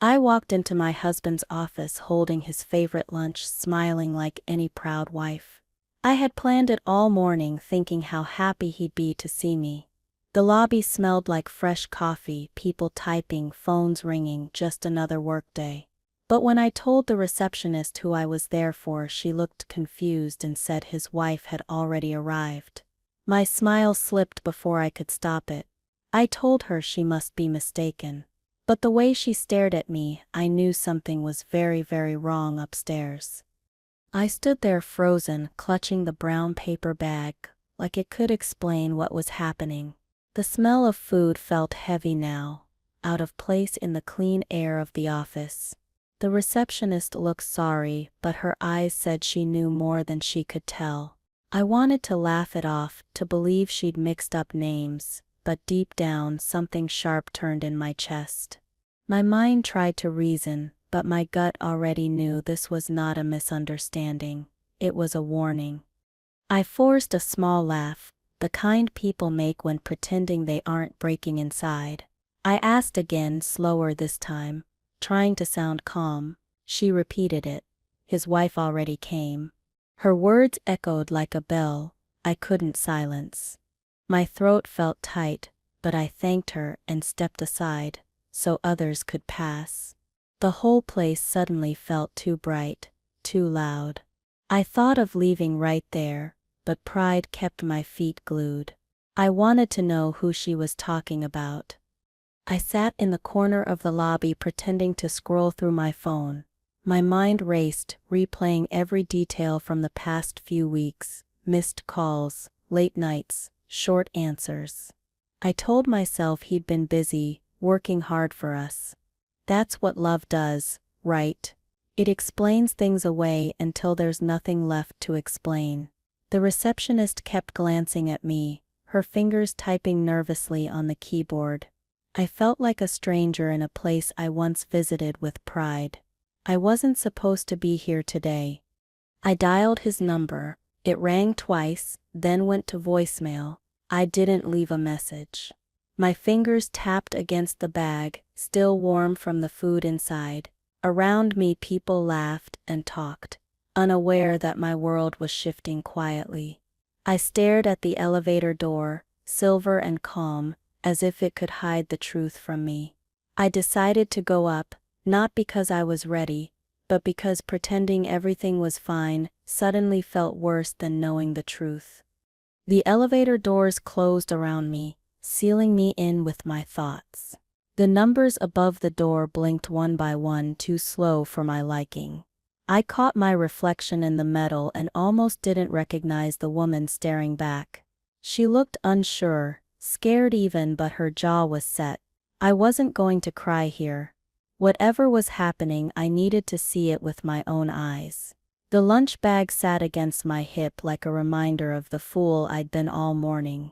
I walked into my husband's office holding his favorite lunch, smiling like any proud wife. I had planned it all morning, thinking how happy he'd be to see me. The lobby smelled like fresh coffee, people typing, phones ringing, just another workday. But when I told the receptionist who I was there for, she looked confused and said his wife had already arrived. My smile slipped before I could stop it. I told her she must be mistaken. But the way she stared at me, I knew something was very, very wrong upstairs. I stood there frozen, clutching the brown paper bag, like it could explain what was happening. The smell of food felt heavy now, out of place in the clean air of the office. The receptionist looked sorry, but her eyes said she knew more than she could tell. I wanted to laugh it off, to believe she'd mixed up names, but deep down something sharp turned in my chest. My mind tried to reason, but my gut already knew this was not a misunderstanding, it was a warning. I forced a small laugh, the kind people make when pretending they aren't breaking inside. I asked again, slower this time, trying to sound calm. She repeated it. His wife already came. Her words echoed like a bell, I couldn't silence. My throat felt tight, but I thanked her and stepped aside, so others could pass. The whole place suddenly felt too bright, too loud. I thought of leaving right there, but pride kept my feet glued. I wanted to know who she was talking about. I sat in the corner of the lobby pretending to scroll through my phone. My mind raced, replaying every detail from the past few weeks, missed calls, late nights, short answers. I told myself he'd been busy, working hard for us. That's what love does, right? It explains things away until there's nothing left to explain. The receptionist kept glancing at me, her fingers typing nervously on the keyboard. I felt like a stranger in a place I once visited with pride. I wasn't supposed to be here today. I dialed his number. It rang twice, then went to voicemail. I didn't leave a message. My fingers tapped against the bag, still warm from the food inside. Around me people laughed and talked, unaware that my world was shifting quietly. I stared at the elevator door, silver and calm, as if it could hide the truth from me. I decided to go up, not because I was ready, but because pretending everything was fine suddenly felt worse than knowing the truth. The elevator doors closed around me, sealing me in with my thoughts. The numbers above the door blinked one by one, too slow for my liking. I caught my reflection in the metal and almost didn't recognize the woman staring back. She looked unsure, scared even, but her jaw was set. I wasn't going to cry here. Whatever was happening, I needed to see it with my own eyes. The lunch bag sat against my hip like a reminder of the fool I'd been all morning.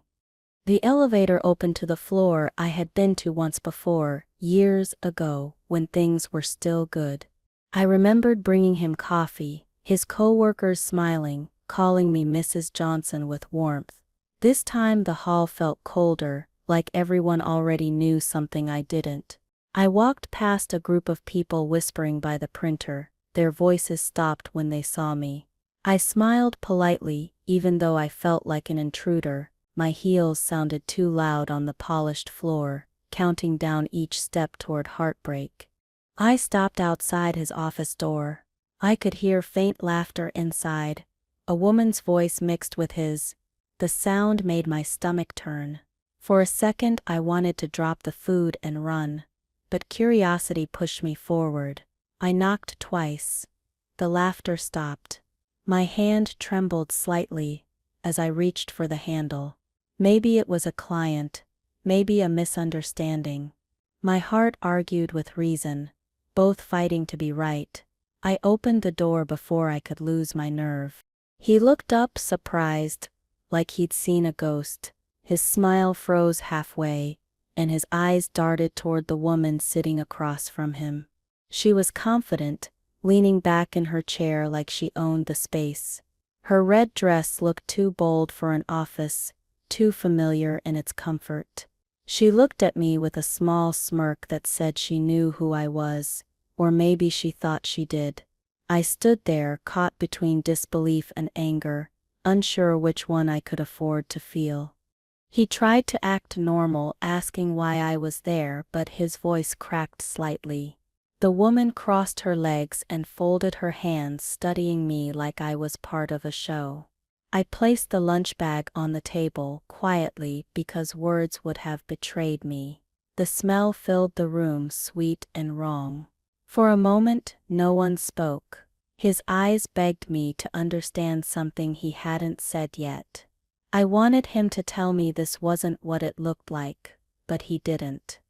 The elevator opened to the floor I had been to once before, years ago, when things were still good. I remembered bringing him coffee, his co-workers smiling, calling me Mrs. Johnson with warmth. This time the hall felt colder, like everyone already knew something I didn't. I walked past a group of people whispering by the printer. Their voices stopped when they saw me. I smiled politely, even though I felt like an intruder. My heels sounded too loud on the polished floor, counting down each step toward heartbreak. I stopped outside his office door. I could hear faint laughter inside, a woman's voice mixed with his. The sound made my stomach turn. For a second I wanted to drop the food and run, but curiosity pushed me forward. I knocked twice. The laughter stopped. My hand trembled slightly as I reached for the handle. Maybe it was a client, maybe a misunderstanding. My heart argued with reason, both fighting to be right. I opened the door before I could lose my nerve. He looked up, surprised, like he'd seen a ghost. His smile froze halfway, and his eyes darted toward the woman sitting across from him. She was confident, leaning back in her chair like she owned the space. Her red dress looked too bold for an office, too familiar in its comfort. She looked at me with a small smirk that said she knew who I was, or maybe she thought she did. I stood there, caught between disbelief and anger, unsure which one I could afford to feel. He tried to act normal, asking why I was there, but his voice cracked slightly. The woman crossed her legs and folded her hands, studying me like I was part of a show. I placed the lunch bag on the table, quietly, because words would have betrayed me. The smell filled the room, sweet and wrong. For a moment, no one spoke. His eyes begged me to understand something he hadn't said yet. I wanted him to tell me this wasn't what it looked like, but he didn't.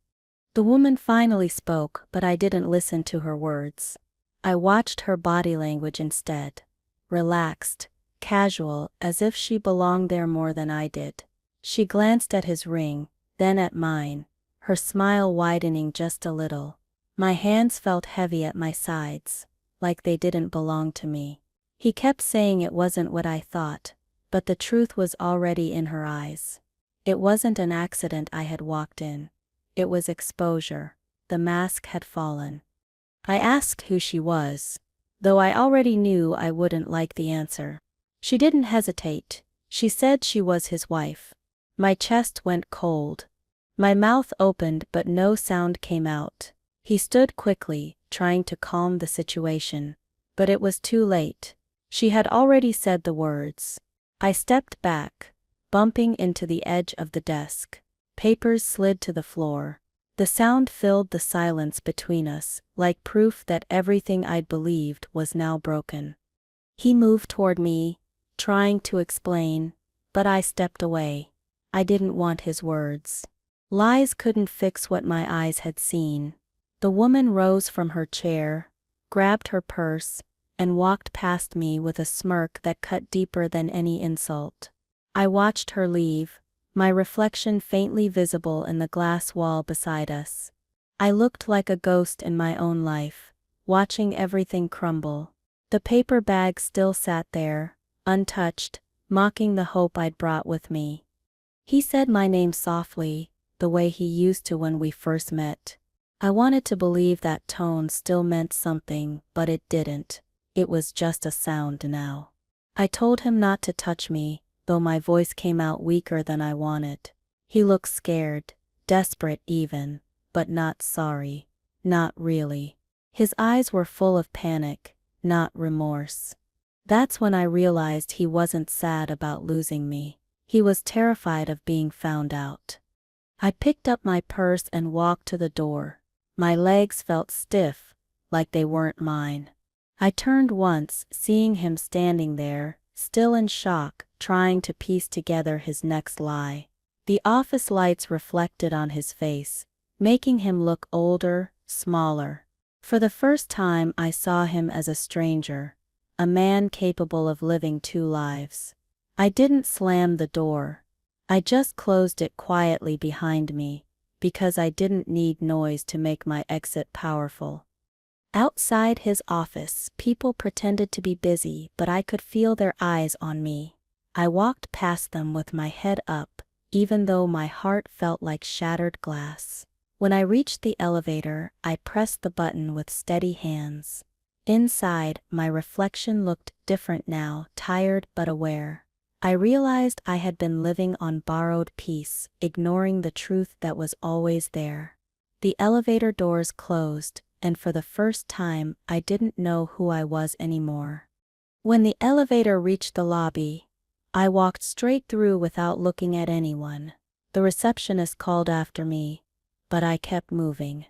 The woman finally spoke, but I didn't listen to her words. I watched her body language instead. Relaxed, casual, as if she belonged there more than I did. She glanced at his ring, then at mine, her smile widening just a little. My hands felt heavy at my sides, like they didn't belong to me. He kept saying it wasn't what I thought, but the truth was already in her eyes. It wasn't an accident I had walked in. It was exposure. The mask had fallen. I asked who she was, though I already knew I wouldn't like the answer. She didn't hesitate. She said she was his wife. My chest went cold. My mouth opened but no sound came out. He stood quickly, trying to calm the situation. But it was too late. She had already said the words. I stepped back, bumping into the edge of the desk. Papers slid to the floor. The sound filled the silence between us, like proof that everything I'd believed was now broken. He moved toward me, trying to explain, but I stepped away. I didn't want his words. Lies couldn't fix what my eyes had seen. The woman rose from her chair, grabbed her purse, and walked past me with a smirk that cut deeper than any insult. I watched her leave, my reflection faintly visible in the glass wall beside us. I looked like a ghost in my own life, watching everything crumble. The paper bag still sat there, untouched, mocking the hope I'd brought with me. He said my name softly, the way he used to when we first met. I wanted to believe that tone still meant something, but it didn't. It was just a sound now. I told him not to touch me, though my voice came out weaker than I wanted. He looked scared, desperate even, but not sorry. Not really. His eyes were full of panic, not remorse. That's when I realized he wasn't sad about losing me. He was terrified of being found out. I picked up my purse and walked to the door. My legs felt stiff, like they weren't mine. I turned once, seeing him standing there, still in shock, trying to piece together his next lie. The office lights reflected on his face, making him look older, smaller. For the first time I saw him as a stranger, a man capable of living two lives. I didn't slam the door. I just closed it quietly behind me, because I didn't need noise to make my exit powerful. Outside his office, people pretended to be busy, but I could feel their eyes on me. I walked past them with my head up, even though my heart felt like shattered glass. When I reached the elevator, I pressed the button with steady hands. Inside, my reflection looked different now, tired but aware. I realized I had been living on borrowed peace, ignoring the truth that was always there. The elevator doors closed, and for the first time, I didn't know who I was anymore. When the elevator reached the lobby, I walked straight through without looking at anyone. The receptionist called after me, but I kept moving.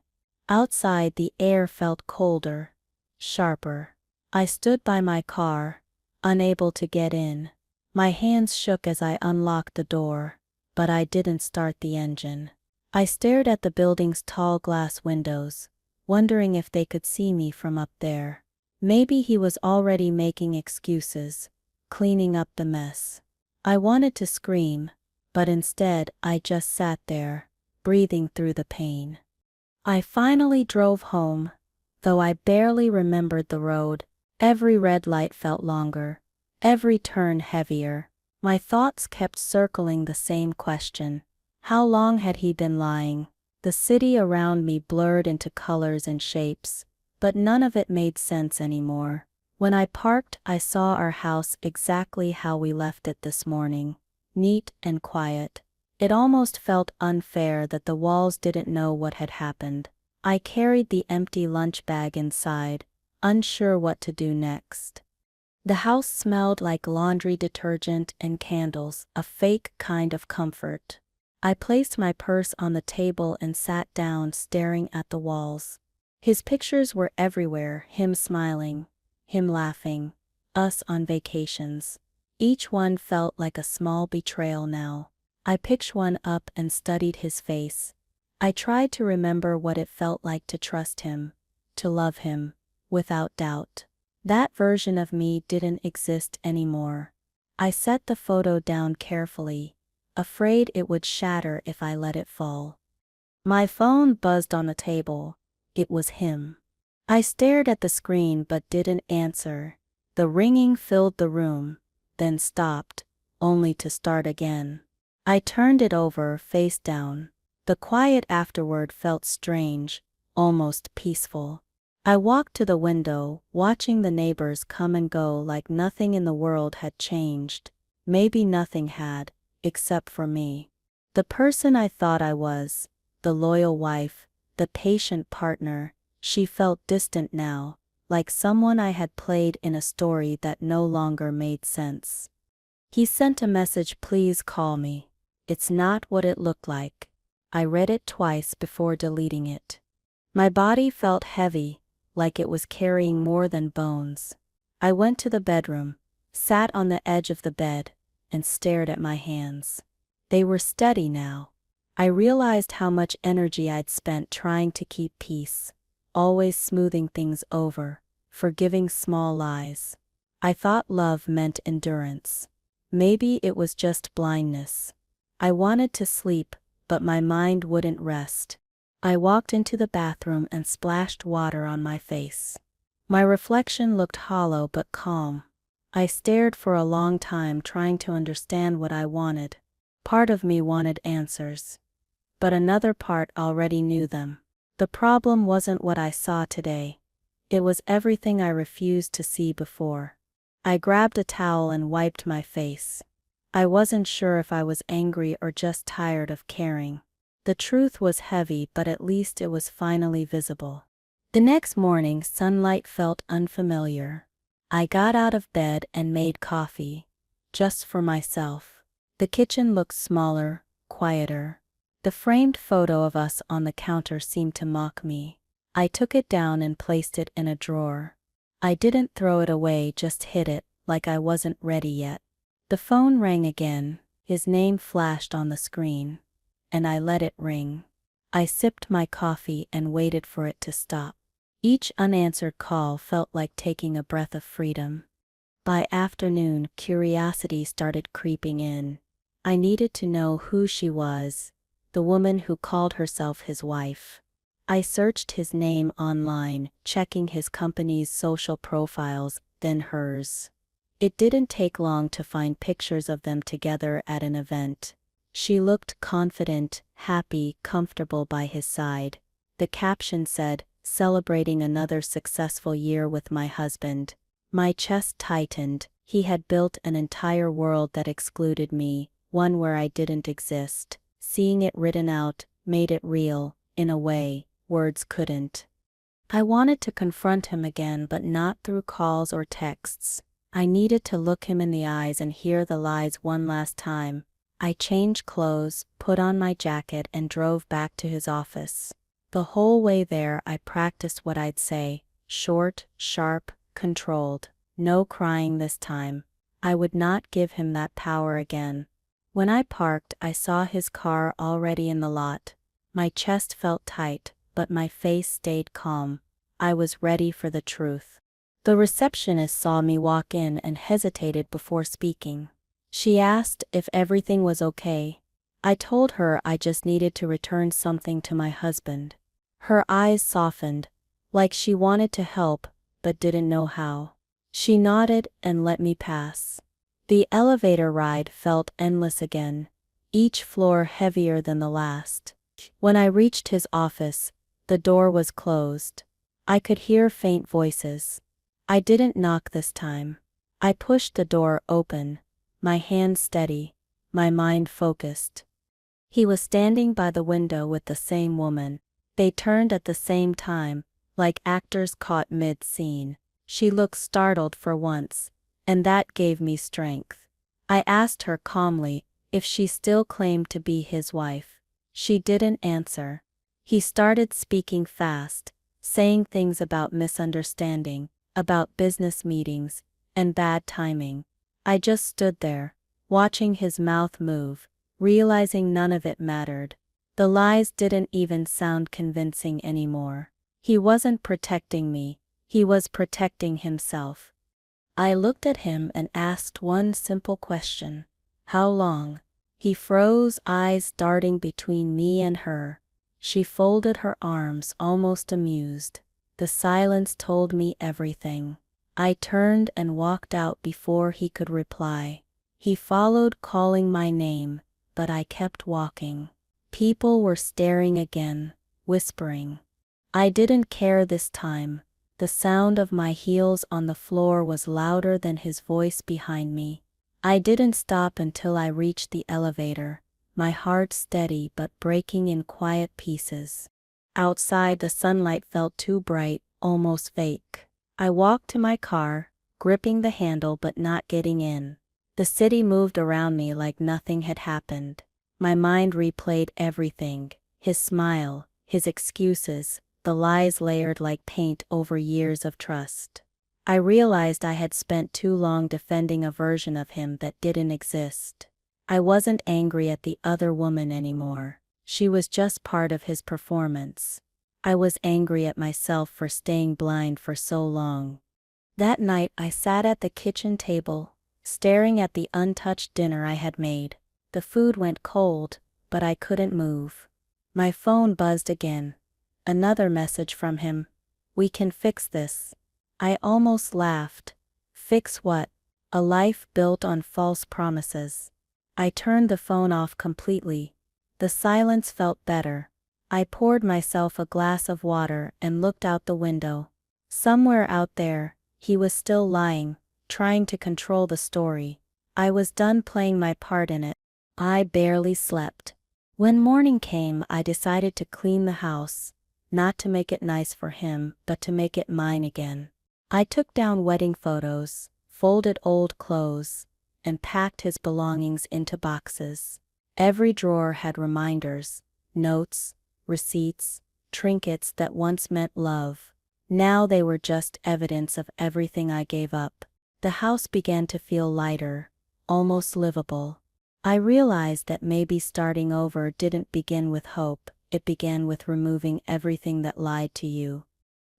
Outside, the air felt colder, sharper. I stood by my car, unable to get in. My hands shook as I unlocked the door, but I didn't start the engine. I stared at the building's tall glass windows, wondering if they could see me from up there. Maybe he was already making excuses, cleaning up the mess. I wanted to scream, but instead I just sat there, breathing through the pain. I finally drove home, though I barely remembered the road. Every red light felt longer, every turn heavier. My thoughts kept circling the same question. How long had he been lying? The city around me blurred into colors and shapes, but none of it made sense anymore. When I parked, I saw our house exactly how we left it this morning, neat and quiet. It almost felt unfair that the walls didn't know what had happened. I carried the empty lunch bag inside, unsure what to do next. The house smelled like laundry detergent and candles, a fake kind of comfort. I placed my purse on the table and sat down, staring at the walls. His pictures were everywhere, him smiling, him laughing, us on vacations. Each one felt like a small betrayal now. I picked one up and studied his face. I tried to remember what it felt like to trust him, to love him, without doubt. That version of me didn't exist anymore. I set the photo down carefully, afraid it would shatter if I let it fall. My phone buzzed on the table. It was him. I stared at the screen but didn't answer. The ringing filled the room, then stopped, only to start again. I turned it over, face down. The quiet afterward felt strange, almost peaceful. I walked to the window, watching the neighbors come and go like nothing in the world had changed. Maybe nothing had, except for me. The person I thought I was, the loyal wife, the patient partner, she felt distant now, like someone I had played in a story that no longer made sense. He sent a message, "Please call me." It's not what it looked like. I read it twice before deleting it. My body felt heavy, like it was carrying more than bones. I went to the bedroom, sat on the edge of the bed, and stared at my hands. They were steady now. I realized how much energy I'd spent trying to keep peace, always smoothing things over, forgiving small lies. I thought love meant endurance. Maybe it was just blindness. I wanted to sleep, but my mind wouldn't rest. I walked into the bathroom and splashed water on my face. My reflection looked hollow but calm. I stared for a long time, trying to understand what I wanted. Part of me wanted answers, but another part already knew them. The problem wasn't what I saw today. It was everything I refused to see before. I grabbed a towel and wiped my face. I wasn't sure if I was angry or just tired of caring. The truth was heavy, but at least it was finally visible. The next morning, sunlight felt unfamiliar. I got out of bed and made coffee, just for myself. The kitchen looked smaller, quieter. The framed photo of us on the counter seemed to mock me. I took it down and placed it in a drawer. I didn't throw it away, just hid it, like I wasn't ready yet. The phone rang again. His name flashed on the screen, and I let it ring. I sipped my coffee and waited for it to stop. Each unanswered call felt like taking a breath of freedom. By afternoon, curiosity started creeping in. I needed to know who she was, the woman who called herself his wife. I searched his name online, checking his company's social profiles, then hers. It didn't take long to find pictures of them together at an event. She looked confident, happy, comfortable by his side. The caption said, "Celebrating another successful year with my husband." My chest tightened. He had built an entire world that excluded me, one where I didn't exist. Seeing it written out made it real, in a way words couldn't. I wanted to confront him again, but not through calls or texts. I needed to look him in the eyes and hear the lies one last time. I changed clothes, put on my jacket, and drove back to his office. The whole way there I practiced what I'd say, short, sharp, controlled. No crying this time. I would not give him that power again. When I parked, I saw his car already in the lot. My chest felt tight, but my face stayed calm. I was ready for the truth. The receptionist saw me walk in and hesitated before speaking. She asked if everything was okay. I told her I just needed to return something to my husband. Her eyes softened, like she wanted to help, but didn't know how. She nodded and let me pass. The elevator ride felt endless again. each floor heavier than the last. When I reached his office, the door was closed. I could hear faint voices. I didn't knock this time. I pushed the door open, my hand steady, my mind focused. He was standing by the window with the same woman. They turned at the same time, like actors caught mid-scene. She looked startled for once, and that gave me strength. I asked her calmly if she still claimed to be his wife. She didn't answer. He started speaking fast, saying things about misunderstanding, about business meetings, and bad timing. I just stood there, watching his mouth move, realizing none of it mattered. The lies didn't even sound convincing anymore. He wasn't protecting me, he was protecting himself. I looked at him and asked one simple question. How long? He froze, eyes darting between me and her. She folded her arms, almost amused. The silence told me everything. I turned and walked out before he could reply. He followed, calling my name, but I kept walking. People were staring again, whispering. I didn't care this time. The sound of my heels on the floor was louder than his voice behind me. I didn't stop until I reached the elevator, my heart steady but breaking in quiet pieces. Outside, the sunlight felt too bright, almost fake. I walked to my car, gripping the handle but not getting in. The city moved around me like nothing had happened. My mind replayed everything: his smile, his excuses, the lies layered like paint over years of trust. I realized I had spent too long defending a version of him that didn't exist. I wasn't angry at the other woman anymore. She was just part of his performance. I was angry at myself for staying blind for so long. That night I sat at the kitchen table, staring at the untouched dinner I had made. The food went cold, but I couldn't move. My phone buzzed again. Another message from him. We can fix this. I almost laughed. Fix what? A life built on false promises. I turned the phone off completely. The silence felt better. I poured myself a glass of water and looked out the window. Somewhere out there, he was still lying, trying to control the story. I was done playing my part in it. I barely slept. When morning came, I decided to clean the house, not to make it nice for him, but to make it mine again. I took down wedding photos, folded old clothes, and packed his belongings into boxes. Every drawer had reminders, notes, receipts, trinkets that once meant love. Now they were just evidence of everything I gave up. The house began to feel lighter, almost livable. I realized that maybe starting over didn't begin with hope, it began with removing everything that lied to you.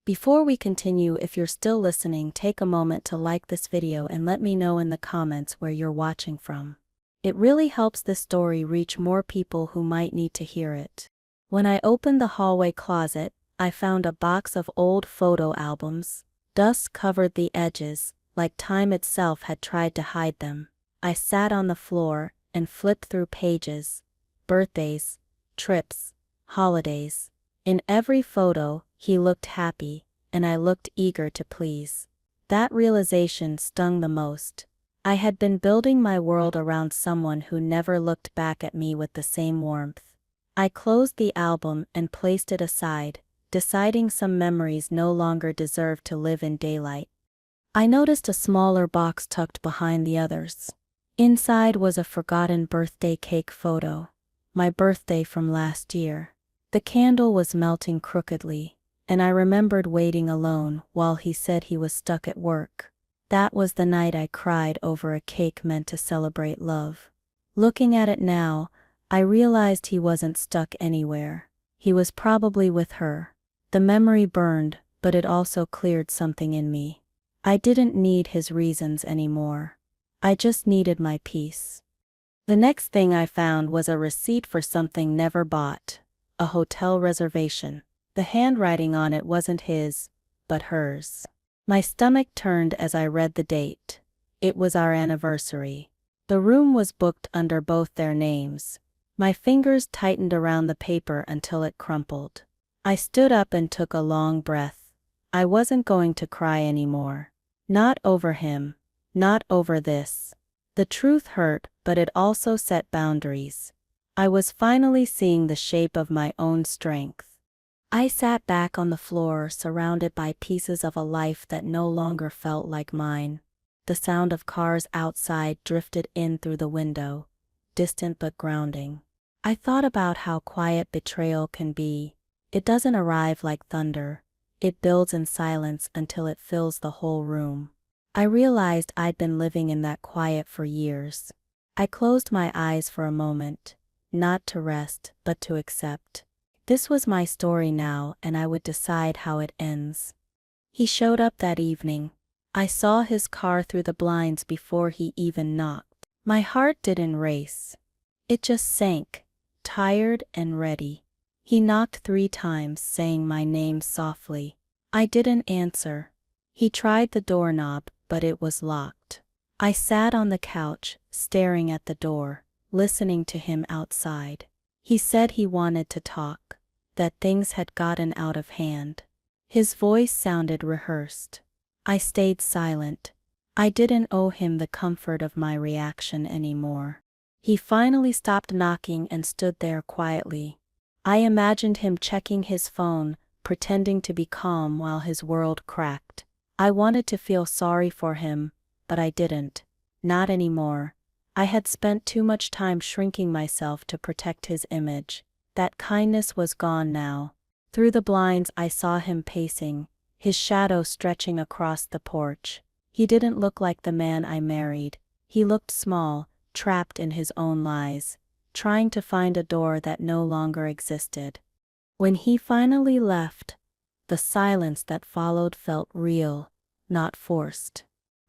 Before we continue, if you're still listening, take a moment to like this video and let me know in the comments where you're watching from. It really helps this story reach more people who might need to hear it. When I opened the hallway closet, I found a box of old photo albums. Dust covered the edges, like time itself had tried to hide them. I sat on the floor and flipped through pages. Birthdays, trips, holidays. In every photo, he looked happy, and I looked eager to please. That realization stung the most. I had been building my world around someone who never looked back at me with the same warmth. I closed the album and placed it aside, deciding some memories no longer deserved to live in daylight. I noticed a smaller box tucked behind the others. Inside was a forgotten birthday cake photo. My birthday from last year. The candle was melting crookedly, and I remembered waiting alone while he said he was stuck at work. That was the night I cried over a cake meant to celebrate love. Looking at it now, I realized he wasn't stuck anywhere. He was probably with her. The memory burned, but it also cleared something in me. I didn't need his reasons anymore. I just needed my peace. The next thing I found was a receipt for something never bought. A hotel reservation. The handwriting on it wasn't his, but hers. My stomach turned as I read the date. It was our anniversary. The room was booked under both their names, My fingers tightened around the paper until it crumpled. I stood up and took a long breath. I wasn't going to cry anymore. Not over him. Not over this. The truth hurt, but it also set boundaries. I was finally seeing the shape of my own strength. I sat back on the floor, surrounded by pieces of a life that no longer felt like mine. The sound of cars outside drifted in through the window, distant but grounding. I thought about how quiet betrayal can be. It doesn't arrive like thunder. It builds in silence until it fills the whole room. I realized I'd been living in that quiet for years. I closed my eyes for a moment, not to rest, but to accept. This was my story now, and I would decide how it ends. He showed up that evening. I saw his car through the blinds before he even knocked. My heart didn't race. It just sank, tired and ready. He knocked 3 times, saying my name softly. I didn't answer. He tried the doorknob, but it was locked. I sat on the couch, staring at the door, listening to him outside. He said he wanted to talk, that things had gotten out of hand. His voice sounded rehearsed. I stayed silent. I didn't owe him the comfort of my reaction anymore. He finally stopped knocking and stood there quietly. I imagined him checking his phone, pretending to be calm while his world cracked. I wanted to feel sorry for him, but I didn't. Not anymore. I had spent too much time shrinking myself to protect his image. That kindness was gone now. Through the blinds I saw him pacing, his shadow stretching across the porch. He didn't look like the man I married. He looked small, trapped in his own lies, trying to find a door that no longer existed. When he finally left, the silence that followed felt real, not forced.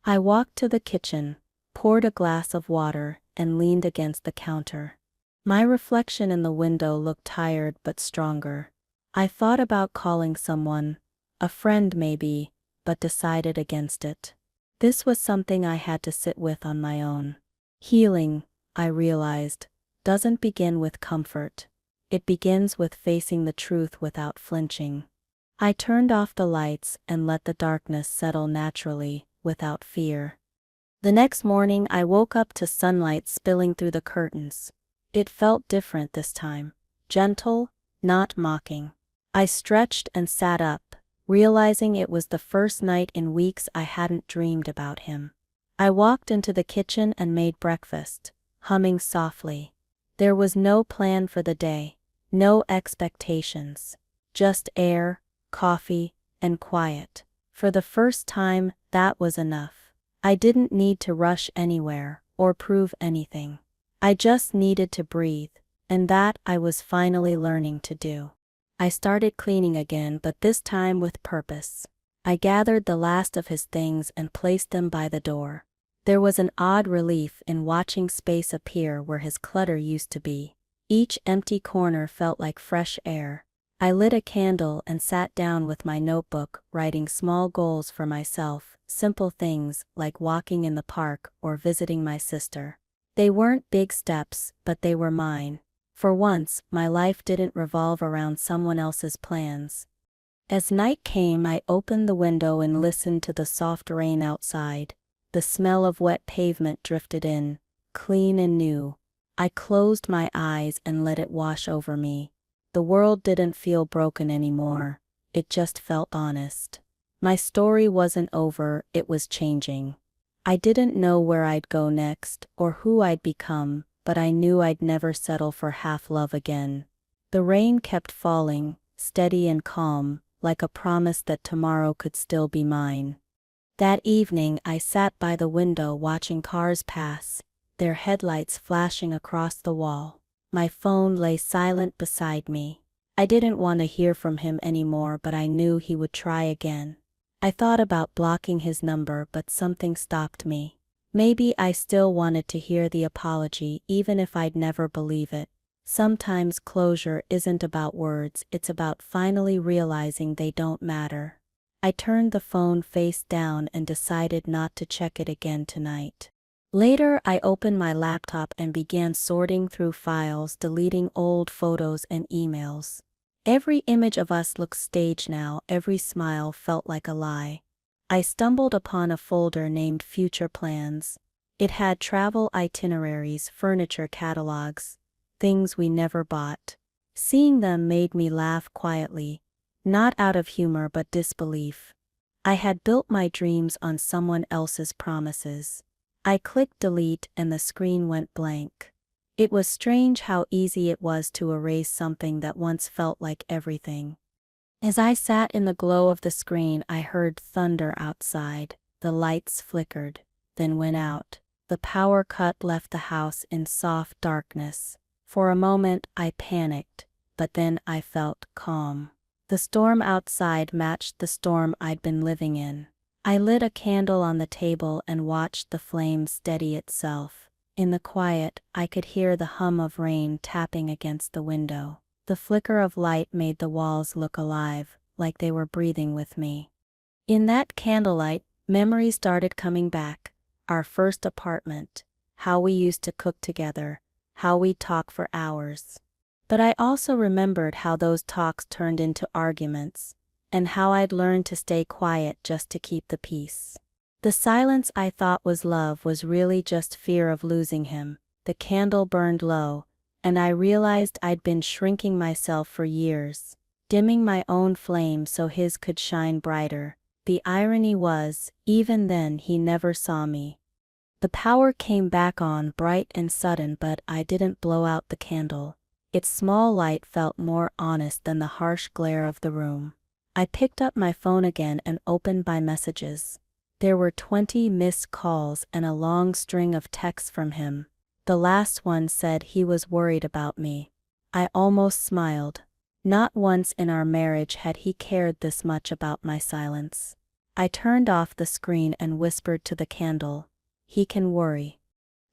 I walked to the kitchen, poured a glass of water, and leaned against the counter. My reflection in the window looked tired but stronger. I thought about calling someone, a friend maybe, but decided against it. This was something I had to sit with on my own. Healing, I realized, doesn't begin with comfort. It begins with facing the truth without flinching. I turned off the lights and let the darkness settle naturally, without fear. The next morning I woke up to sunlight spilling through the curtains. It felt different this time. Gentle, not mocking. I stretched and sat up, realizing it was the first night in weeks I hadn't dreamed about him. I walked into the kitchen and made breakfast, humming softly. There was no plan for the day, no expectations. Just air, coffee, and quiet. For the first time, that was enough. I didn't need to rush anywhere, or prove anything. I just needed to breathe, and that I was finally learning to do. I started cleaning again, but this time with purpose. I gathered the last of his things and placed them by the door. There was an odd relief in watching space appear where his clutter used to be. Each empty corner felt like fresh air. I lit a candle and sat down with my notebook, writing small goals for myself, simple things like walking in the park or visiting my sister. They weren't big steps, but they were mine. For once, my life didn't revolve around someone else's plans. As night came, I opened the window and listened to the soft rain outside. The smell of wet pavement drifted in, clean and new. I closed my eyes and let it wash over me. The world didn't feel broken anymore. It just felt honest. My story wasn't over, it was changing. I didn't know where I'd go next, or who I'd become, but I knew I'd never settle for half love again. The rain kept falling, steady and calm, like a promise that tomorrow could still be mine. That evening I sat by the window watching cars pass, their headlights flashing across the wall. My phone lay silent beside me. I didn't want to hear from him anymore, but I knew he would try again. I thought about blocking his number, but something stopped me. Maybe I still wanted to hear the apology, even if I'd never believe it. Sometimes closure isn't about words, it's about finally realizing they don't matter. I turned the phone face down and decided not to check it again tonight. Later, I opened my laptop and began sorting through files, deleting old photos and emails. Every image of us looked staged now, every smile felt like a lie. I stumbled upon a folder named Future Plans. It had travel itineraries, furniture catalogs, things we never bought. Seeing them made me laugh quietly, not out of humor but disbelief. I had built my dreams on someone else's promises. I clicked delete and the screen went blank. It was strange how easy it was to erase something that once felt like everything. As I sat in the glow of the screen, I heard thunder outside. The lights flickered, then went out. The power cut left the house in soft darkness. For a moment, I panicked, but then I felt calm. The storm outside matched the storm I'd been living in. I lit a candle on the table and watched the flame steady itself. In the quiet, I could hear the hum of rain tapping against the window. The flicker of light made the walls look alive, like they were breathing with me. In that candlelight, memories started coming back. Our first apartment, how we used to cook together, how we'd talk for hours. But I also remembered how those talks turned into arguments, and how I'd learned to stay quiet just to keep the peace. The silence I thought was love was really just fear of losing him. The candle burned low, and I realized I'd been shrinking myself for years, dimming my own flame so his could shine brighter. The irony was, even then he never saw me. The power came back on bright and sudden, but I didn't blow out the candle. Its small light felt more honest than the harsh glare of the room. I picked up my phone again and opened my messages. There were 20 missed calls and a long string of texts from him. The last one said he was worried about me. I almost smiled. Not once in our marriage had he cared this much about my silence. I turned off the screen and whispered to the candle, "He can worry."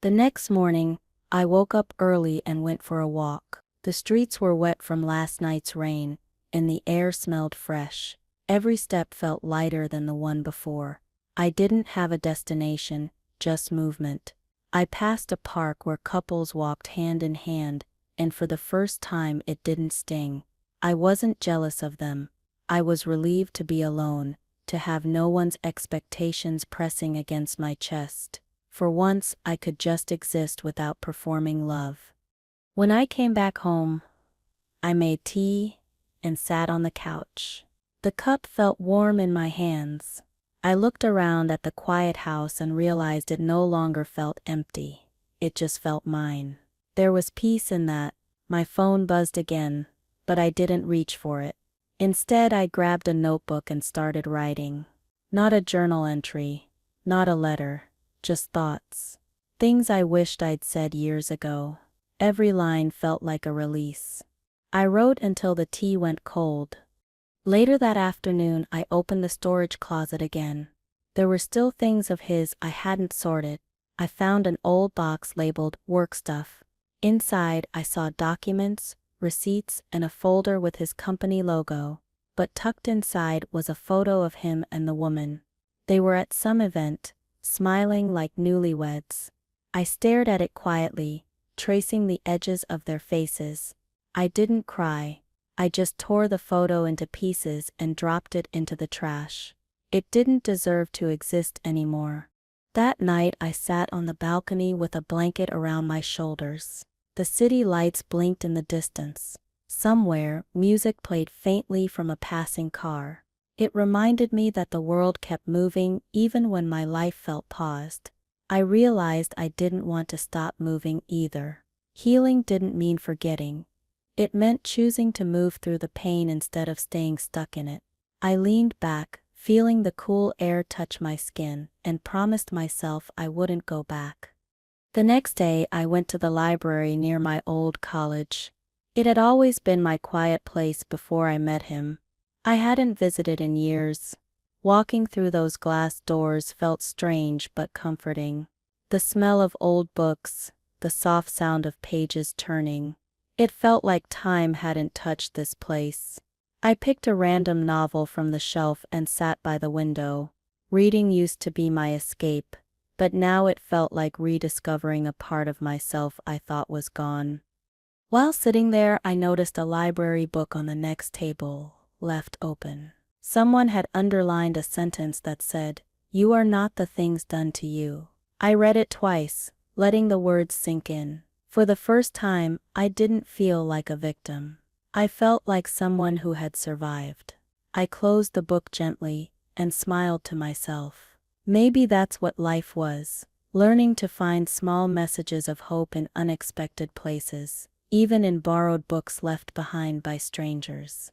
The next morning, I woke up early and went for a walk. The streets were wet from last night's rain, and the air smelled fresh. Every step felt lighter than the one before. I didn't have a destination, just movement. I passed a park where couples walked hand in hand, and for the first time it didn't sting. I wasn't jealous of them. I was relieved to be alone, to have no one's expectations pressing against my chest. For once, I could just exist without performing love. When I came back home, I made tea and sat on the couch. The cup felt warm in my hands. I looked around at the quiet house and realized it no longer felt empty. It just felt mine. There was peace in that. My phone buzzed again, but I didn't reach for it. Instead, I grabbed a notebook and started writing. Not a journal entry, not a letter, just thoughts. Things I wished I'd said years ago. Every line felt like a release. I wrote until the tea went cold. Later that afternoon, I opened the storage closet again. There were still things of his I hadn't sorted. I found an old box labeled work stuff. Inside, I saw documents, receipts, and a folder with his company logo. But tucked inside was a photo of him and the woman. They were at some event, smiling like newlyweds. I stared at it quietly, tracing the edges of their faces. I didn't cry. I just tore the photo into pieces and dropped it into the trash. It didn't deserve to exist anymore. That night I sat on the balcony with a blanket around my shoulders. The city lights blinked in the distance. Somewhere, music played faintly from a passing car. It reminded me that the world kept moving even when my life felt paused. I realized I didn't want to stop moving either. Healing didn't mean forgetting. It meant choosing to move through the pain instead of staying stuck in it. I leaned back, feeling the cool air touch my skin, and promised myself I wouldn't go back. The next day, I went to the library near my old college. It had always been my quiet place before I met him. I hadn't visited in years. Walking through those glass doors felt strange but comforting. The smell of old books, the soft sound of pages turning. It felt like time hadn't touched this place. I picked a random novel from the shelf and sat by the window. Reading used to be my escape, but now it felt like rediscovering a part of myself I thought was gone. While sitting there, I noticed a library book on the next table, left open. Someone had underlined a sentence that said, "You are not the things done to you." I read it twice, letting the words sink in. For the first time, I didn't feel like a victim. I felt like someone who had survived. I closed the book gently and smiled to myself. Maybe that's what life was, learning to find small messages of hope in unexpected places, even in borrowed books left behind by strangers.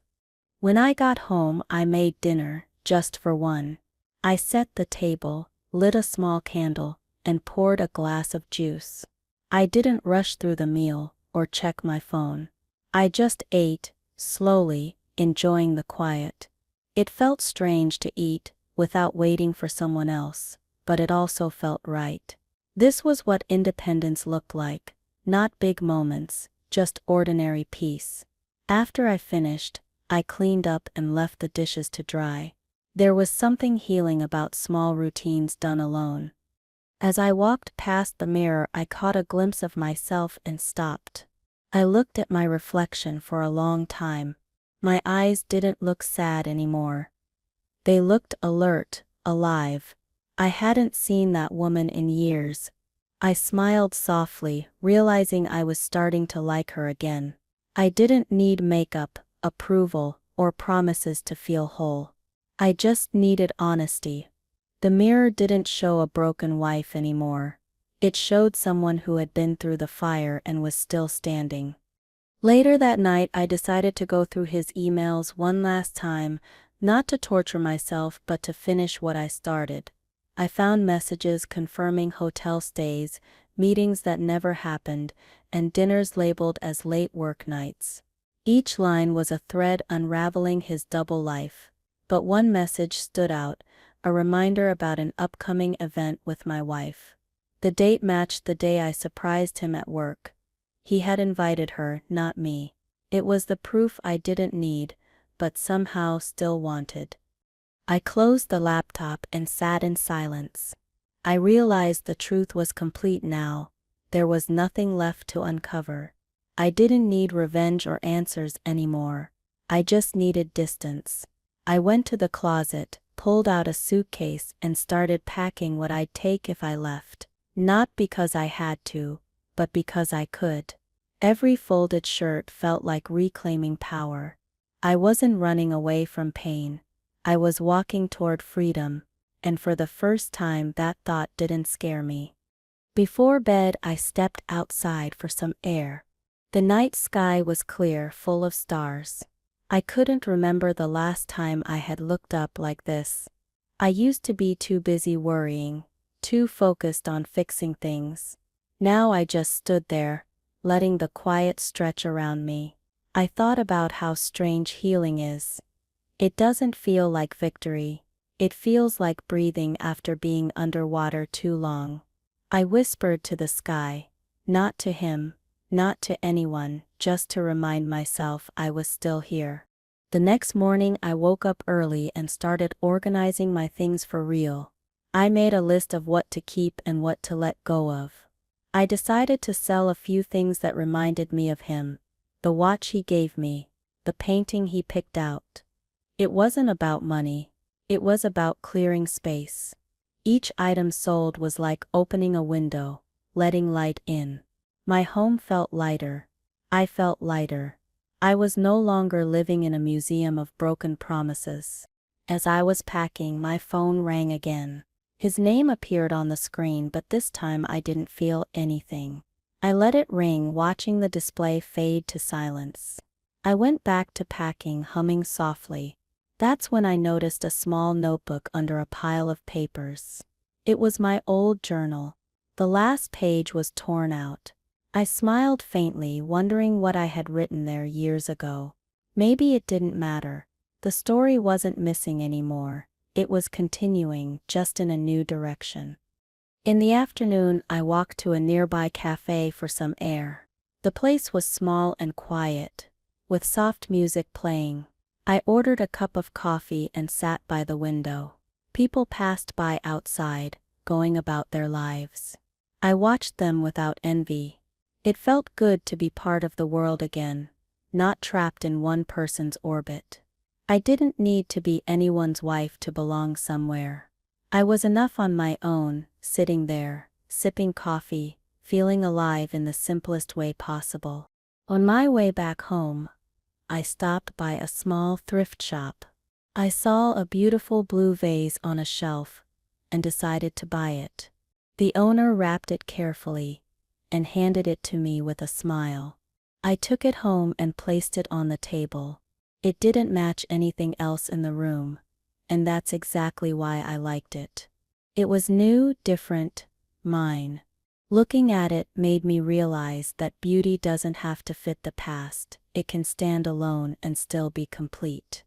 When I got home, I made dinner, just for one. I set the table, lit a small candle, and poured a glass of juice. I didn't rush through the meal or check my phone. I just ate, slowly, enjoying the quiet. It felt strange to eat without waiting for someone else, but it also felt right. This was what independence looked like, not big moments, just ordinary peace. After I finished, I cleaned up and left the dishes to dry. There was something healing about small routines done alone. As I walked past the mirror, I caught a glimpse of myself and stopped. I looked at my reflection for a long time. My eyes didn't look sad anymore. They looked alert, alive. I hadn't seen that woman in years. I smiled softly, realizing I was starting to like her again. I didn't need makeup, approval, or promises to feel whole. I just needed honesty. The mirror didn't show a broken wife anymore. It showed someone who had been through the fire and was still standing. Later that night, I decided to go through his emails one last time, not to torture myself but to finish what I started. I found messages confirming hotel stays, meetings that never happened, and dinners labeled as late work nights. Each line was a thread unraveling his double life. But one message stood out, a reminder about an upcoming event with my wife. The date matched the day I surprised him at work. He had invited her, not me. It was the proof I didn't need, but somehow still wanted. I closed the laptop and sat in silence. I realized the truth was complete now. There was nothing left to uncover. I didn't need revenge or answers anymore. I just needed distance. I went to the closet, pulled out a suitcase, and started packing what I'd take if I left. Not because I had to, but because I could. Every folded shirt felt like reclaiming power. I wasn't running away from pain. I was walking toward freedom, and for the first time that thought didn't scare me. Before bed, I stepped outside for some air. The night sky was clear, full of stars. I couldn't remember the last time I had looked up like this. I used to be too busy worrying, too focused on fixing things. Now I just stood there, letting the quiet stretch around me. I thought about how strange healing is. It doesn't feel like victory. It feels like breathing after being underwater too long. I whispered to the sky, not to him, not to anyone, just to remind myself I was still here. The next morning I woke up early and started organizing my things for real. I made a list of what to keep and what to let go of. I decided to sell a few things that reminded me of him. The watch he gave me, the painting he picked out. It wasn't about money. It was about clearing space. Each item sold was like opening a window, letting light in. My home felt lighter. I felt lighter. I was no longer living in a museum of broken promises. As I was packing, my phone rang again. His name appeared on the screen, but this time I didn't feel anything. I let it ring, watching the display fade to silence. I went back to packing, humming softly. That's when I noticed a small notebook under a pile of papers. It was my old journal. The last page was torn out. I smiled faintly, wondering what I had written there years ago. Maybe it didn't matter. The story wasn't missing anymore. It was continuing, just in a new direction. In the afternoon, I walked to a nearby cafe for some air. The place was small and quiet, with soft music playing. I ordered a cup of coffee and sat by the window. People passed by outside, going about their lives. I watched them without envy. It felt good to be part of the world again, not trapped in one person's orbit. I didn't need to be anyone's wife to belong somewhere. I was enough on my own, sitting there, sipping coffee, feeling alive in the simplest way possible. On my way back home, I stopped by a small thrift shop. I saw a beautiful blue vase on a shelf and decided to buy it. The owner wrapped it carefully and handed it to me with a smile. I took it home and placed it on the table. It didn't match anything else in the room, and that's exactly why I liked it. It was new, different, mine. Looking at it made me realize that beauty doesn't have to fit the past, it can stand alone and still be complete.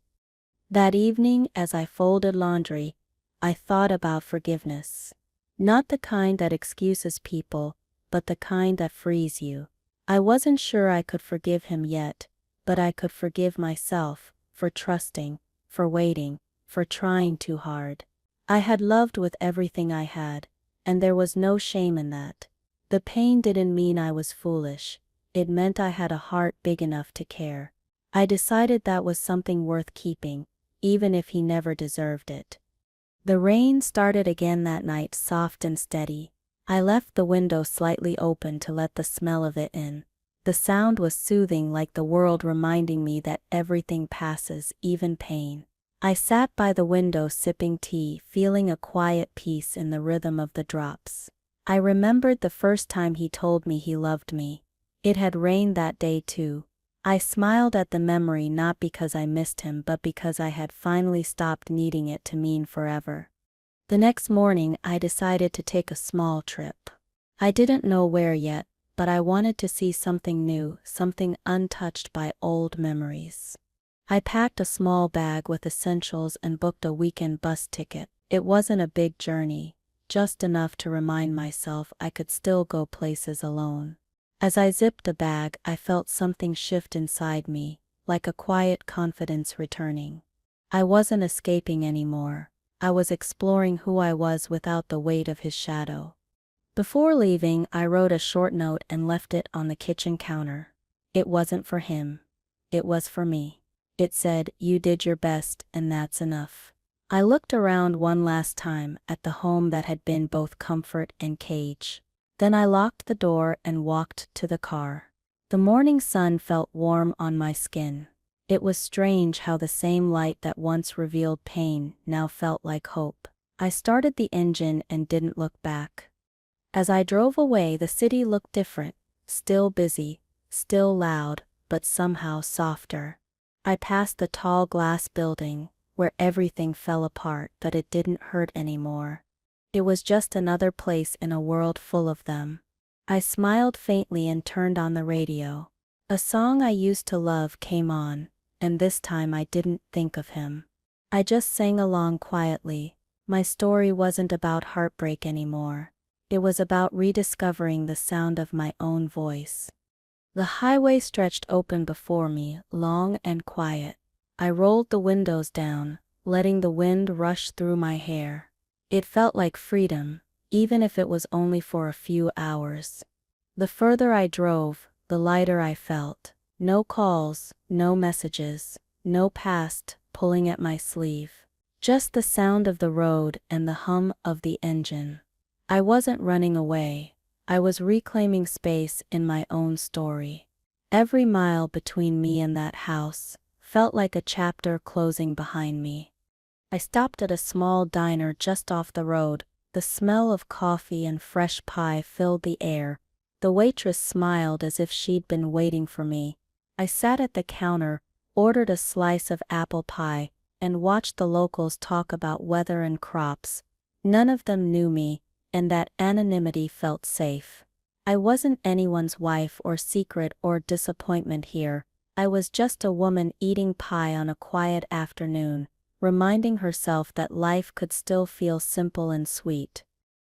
That evening, as I folded laundry, I thought about forgiveness. Not the kind that excuses people, but the kind that frees you. I wasn't sure I could forgive him yet, but I could forgive myself for trusting, for waiting, for trying too hard. I had loved with everything I had, and there was no shame in that. The pain didn't mean I was foolish, it meant I had a heart big enough to care. I decided that was something worth keeping, even if he never deserved it. The rain started again that night, soft and steady. I left the window slightly open to let the smell of it in. The sound was soothing, like the world reminding me that everything passes, even pain. I sat by the window sipping tea, feeling a quiet peace in the rhythm of the drops. I remembered the first time he told me he loved me. It had rained that day too. I smiled at the memory, not because I missed him but because I had finally stopped needing it to mean forever. The next morning I decided to take a small trip. I didn't know where yet, but I wanted to see something new, something untouched by old memories. I packed a small bag with essentials and booked a weekend bus ticket. It wasn't a big journey, just enough to remind myself I could still go places alone. As I zipped the bag, I felt something shift inside me, like a quiet confidence returning. I wasn't escaping anymore. I was exploring who I was without the weight of his shadow. Before leaving, I wrote a short note and left it on the kitchen counter. It wasn't for him. It was for me. It said, "You did your best, and that's enough." I looked around one last time at the home that had been both comfort and cage. Then I locked the door and walked to the car. The morning sun felt warm on my skin. It was strange how the same light that once revealed pain now felt like hope. I started the engine and didn't look back. As I drove away, the city looked different, still busy, still loud, but somehow softer. I passed the tall glass building, where everything fell apart, but it didn't hurt anymore. It was just another place in a world full of them. I smiled faintly and turned on the radio. A song I used to love came on, and this time I didn't think of him. I just sang along quietly. My story wasn't about heartbreak anymore. It was about rediscovering the sound of my own voice. The highway stretched open before me, long and quiet. I rolled the windows down, letting the wind rush through my hair. It felt like freedom, even if it was only for a few hours. The further I drove, the lighter I felt. No calls, no messages, no past pulling at my sleeve. Just the sound of the road and the hum of the engine. I wasn't running away. I was reclaiming space in my own story. Every mile between me and that house felt like a chapter closing behind me. I stopped at a small diner just off the road. The smell of coffee and fresh pie filled the air. The waitress smiled as if she'd been waiting for me. I sat at the counter, ordered a slice of apple pie, and watched the locals talk about weather and crops. None of them knew me, and that anonymity felt safe. I wasn't anyone's wife or secret or disappointment here. I was just a woman eating pie on a quiet afternoon, reminding herself that life could still feel simple and sweet.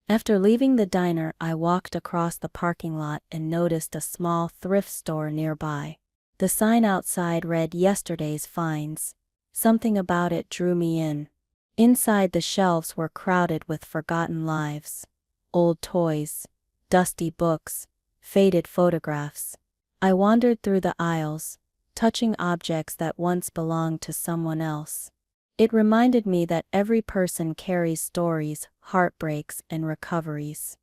After leaving the diner, I walked across the parking lot and noticed a small thrift store nearby. The sign outside read "Yesterday's Finds." Something about it drew me in. Inside, the shelves were crowded with forgotten lives. Old toys, dusty books, faded photographs. I wandered through the aisles, touching objects that once belonged to someone else. It reminded me that every person carries stories, heartbreaks, and recoveries.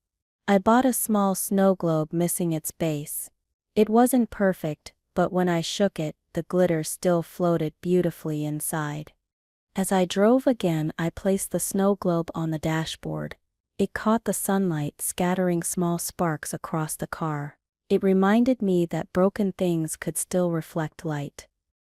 I bought a small snow globe missing its base. It wasn't perfect, but when I shook it, the glitter still floated beautifully inside. As I drove again, I placed the snow globe on the dashboard. It caught the sunlight, scattering small sparks across the car. It reminded me that broken things could still reflect light.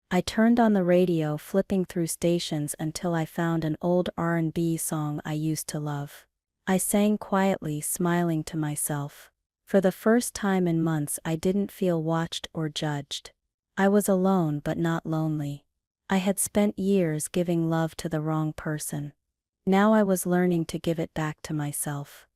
I turned on the radio, flipping through stations until I found an old R&B song I used to love. I sang quietly, smiling to myself. For the first time in months, I didn't feel watched or judged. I was alone but not lonely. I had spent years giving love to the wrong person. Now I was learning to give it back to myself.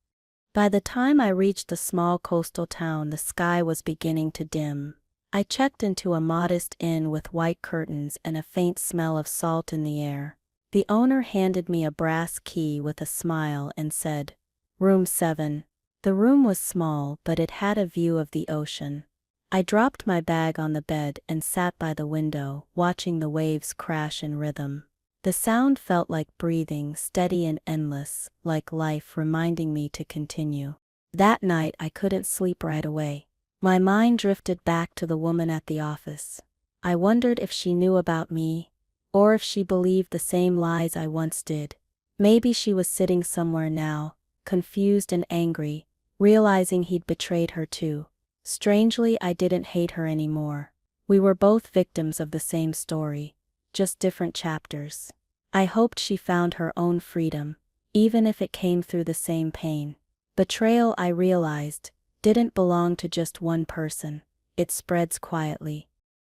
By the time I reached the small coastal town, the sky was beginning to dim. I checked into a modest inn with white curtains and a faint smell of salt in the air. The owner handed me a brass key with a smile and said, "Room 7. The room was small, but it had a view of the ocean. I dropped my bag on the bed and sat by the window, watching the waves crash in rhythm. The sound felt like breathing, steady and endless, like life reminding me to continue. That night I couldn't sleep right away. My mind drifted back to the woman at the office. I wondered if she knew about me, or if she believed the same lies I once did. Maybe she was sitting somewhere now, confused and angry, realizing he'd betrayed her too. Strangely, I didn't hate her anymore. We were both victims of the same story, just different chapters. I hoped she found her own freedom, even if it came through the same pain. Betrayal, I realized, didn't belong to just one person. It spreads quietly.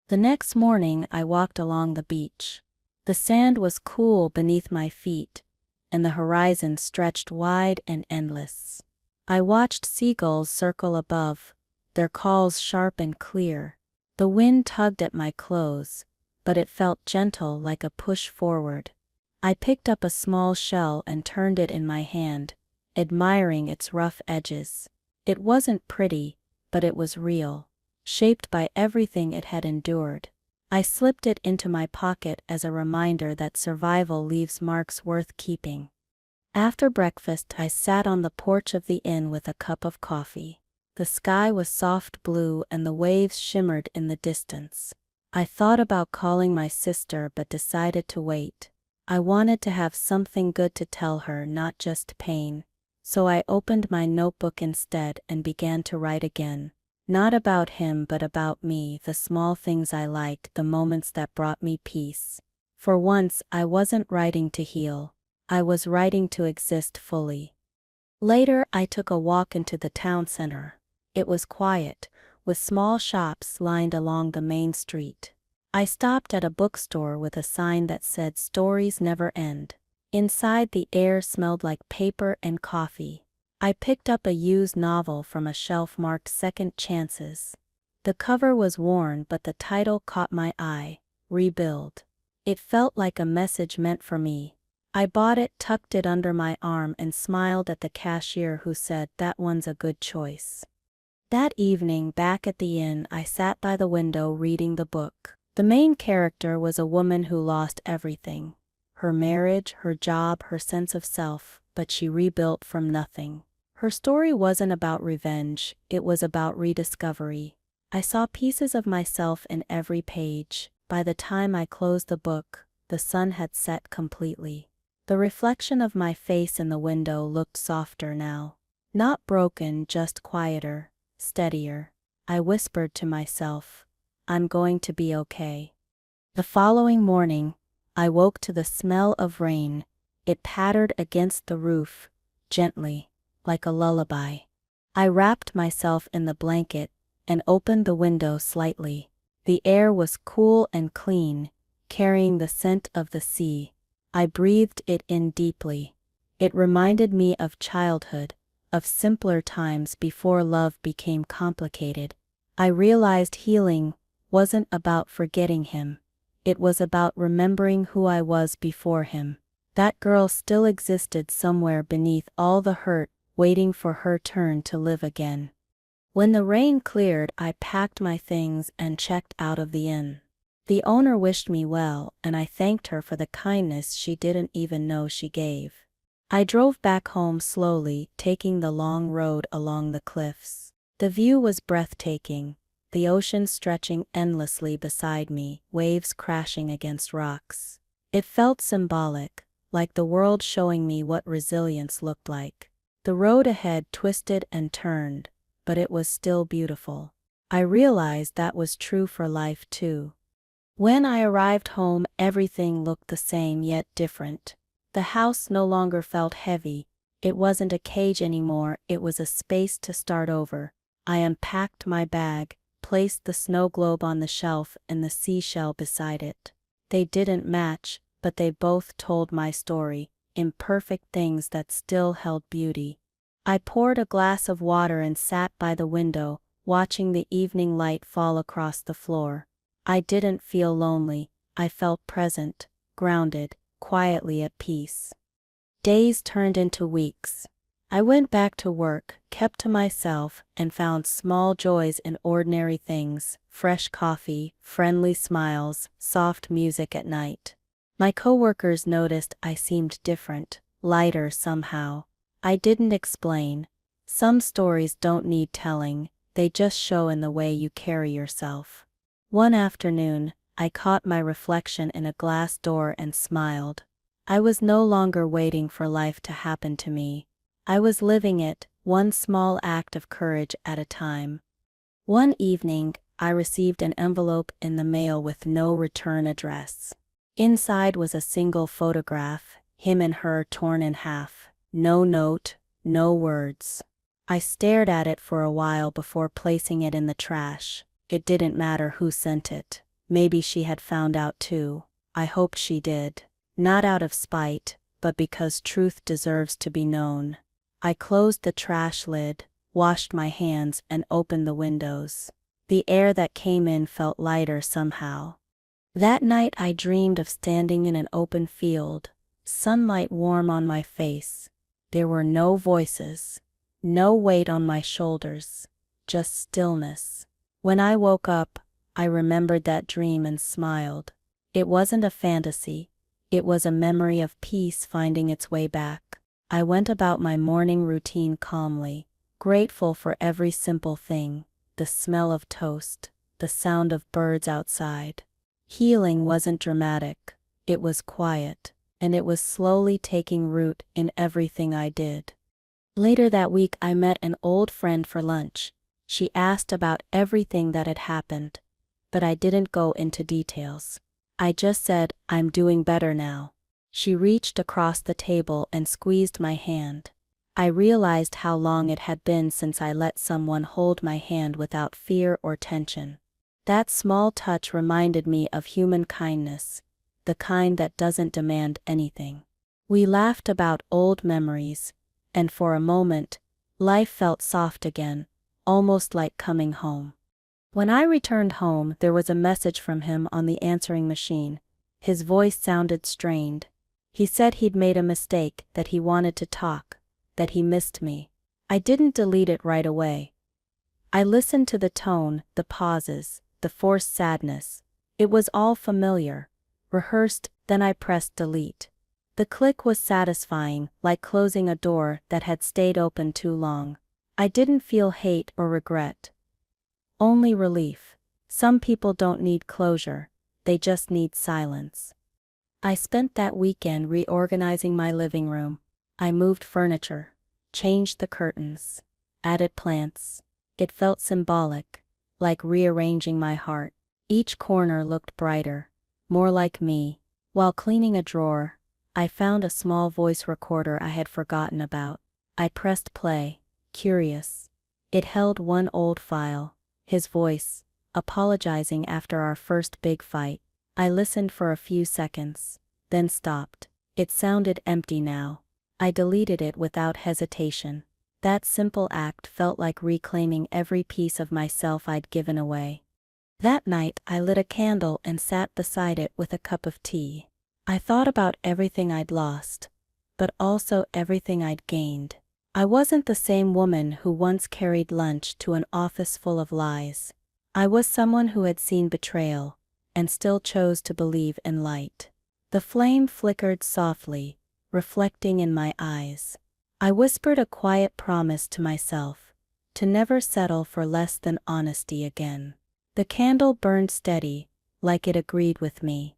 The next morning, I walked along the beach. The sand was cool beneath my feet, and the horizon stretched wide and endless. I watched seagulls circle above, their calls sharp and clear. The wind tugged at my clothes, but it felt gentle, like a push forward. I picked up a small shell and turned it in my hand, admiring its rough edges. It wasn't pretty, but it was real, shaped by everything it had endured. I slipped it into my pocket as a reminder that survival leaves marks worth keeping. After breakfast, I sat on the porch of the inn with a cup of coffee. The sky was soft blue and the waves shimmered in the distance. I thought about calling my sister but decided to wait. I wanted to have something good to tell her, not just pain. So I opened my notebook instead and began to write again. Not about him but about me, the small things I liked, the moments that brought me peace. For once, I wasn't writing to heal. I was writing to exist fully. Later, I took a walk into the town center. It was quiet, with small shops lined along the main street. I stopped at a bookstore with a sign that said "Stories Never End." Inside, the air smelled like paper and coffee. I picked up a used novel from a shelf marked "Second Chances." The cover was worn, but the title caught my eye, "Rebuild." It felt like a message meant for me. I bought it, tucked it under my arm, and smiled at the cashier who said, "That one's a good choice." That evening, back at the inn, I sat by the window reading the book. The main character was a woman who lost everything. Her marriage, her job, her sense of self, but she rebuilt from nothing. Her story wasn't about revenge, it was about rediscovery. I saw pieces of myself in every page. By the time I closed the book, the sun had set completely. The reflection of my face in the window looked softer now. Not broken, just quieter, steadier. I whispered to myself, "I'm going to be okay." The following morning, I woke to the smell of rain. It pattered against the roof, gently, like a lullaby. I wrapped myself in the blanket and opened the window slightly. The air was cool and clean, carrying the scent of the sea. I breathed it in deeply. It reminded me of childhood, of simpler times before love became complicated. I realized healing wasn't about forgetting him. It was about remembering who I was before him. That girl still existed somewhere beneath all the hurt, waiting for her turn to live again. When the rain cleared, I packed my things and checked out of the inn. The owner wished me well, and I thanked her for the kindness she didn't even know she gave. I drove back home slowly, taking the long road along the cliffs. The view was breathtaking, the ocean stretching endlessly beside me, waves crashing against rocks. It felt symbolic, like the world showing me what resilience looked like. The road ahead twisted and turned, but it was still beautiful. I realized that was true for life too. When I arrived home, everything looked the same yet different. The house no longer felt heavy. It wasn't a cage anymore, it was a space to start over. I unpacked my bag, placed the snow globe on the shelf and the seashell beside it. They didn't match, but they both told my story, imperfect things that still held beauty. I poured a glass of water and sat by the window, watching the evening light fall across the floor. I didn't feel lonely, I felt present, grounded, quietly at peace. Days turned into weeks. I went back to work, kept to myself, and found small joys in ordinary things: fresh coffee, friendly smiles, soft music at night. My coworkers noticed I seemed different, lighter somehow. I didn't explain. Some stories don't need telling, they just show in the way you carry yourself. One afternoon, I caught my reflection in a glass door and smiled. I was no longer waiting for life to happen to me. I was living it, one small act of courage at a time. One evening, I received an envelope in the mail with no return address. Inside was a single photograph, him and her torn in half. No note, no words. I stared at it for a while before placing it in the trash. It didn't matter who sent it. Maybe she had found out too. I hoped she did. Not out of spite, but because truth deserves to be known. I closed the trash lid, washed my hands, and opened the windows. The air that came in felt lighter somehow. That night I dreamed of standing in an open field, sunlight warm on my face. There were no voices, no weight on my shoulders, just stillness. When I woke up, I remembered that dream and smiled. It wasn't a fantasy, it was a memory of peace finding its way back. I went about my morning routine calmly, grateful for every simple thing: the smell of toast, the sound of birds outside. Healing wasn't dramatic, it was quiet, and it was slowly taking root in everything I did. Later that week I met an old friend for lunch. She asked about everything that had happened, but I didn't go into details. I just said, "I'm doing better now." She reached across the table and squeezed my hand. I realized how long it had been since I let someone hold my hand without fear or tension. That small touch reminded me of human kindness, the kind that doesn't demand anything. We laughed about old memories, and for a moment, life felt soft again, almost like coming home. When I returned home, there was a message from him on the answering machine. His voice sounded strained. He said he'd made a mistake, that he wanted to talk, that he missed me. I didn't delete it right away. I listened to the tone, the pauses, the forced sadness. It was all familiar, rehearsed. Then I pressed delete. The click was satisfying, like closing a door that had stayed open too long. I didn't feel hate or regret. Only relief. Some people don't need closure, they just need silence. I spent that weekend reorganizing my living room. I moved furniture, changed the curtains, added plants. It felt symbolic, like rearranging my heart. Each corner looked brighter, more like me. While cleaning a drawer, I found a small voice recorder I had forgotten about. I pressed play, curious. It held one old file, his voice, apologizing after our first big fight. I listened for a few seconds, then stopped. It sounded empty now. I deleted it without hesitation. That simple act felt like reclaiming every piece of myself I'd given away. That night I lit a candle and sat beside it with a cup of tea. I thought about everything I'd lost, but also everything I'd gained. I wasn't the same woman who once carried lunch to an office full of lies. I was someone who had seen betrayal, and still chose to believe in light. The flame flickered softly, reflecting in my eyes. I whispered a quiet promise to myself, to never settle for less than honesty again. The candle burned steady, like it agreed with me.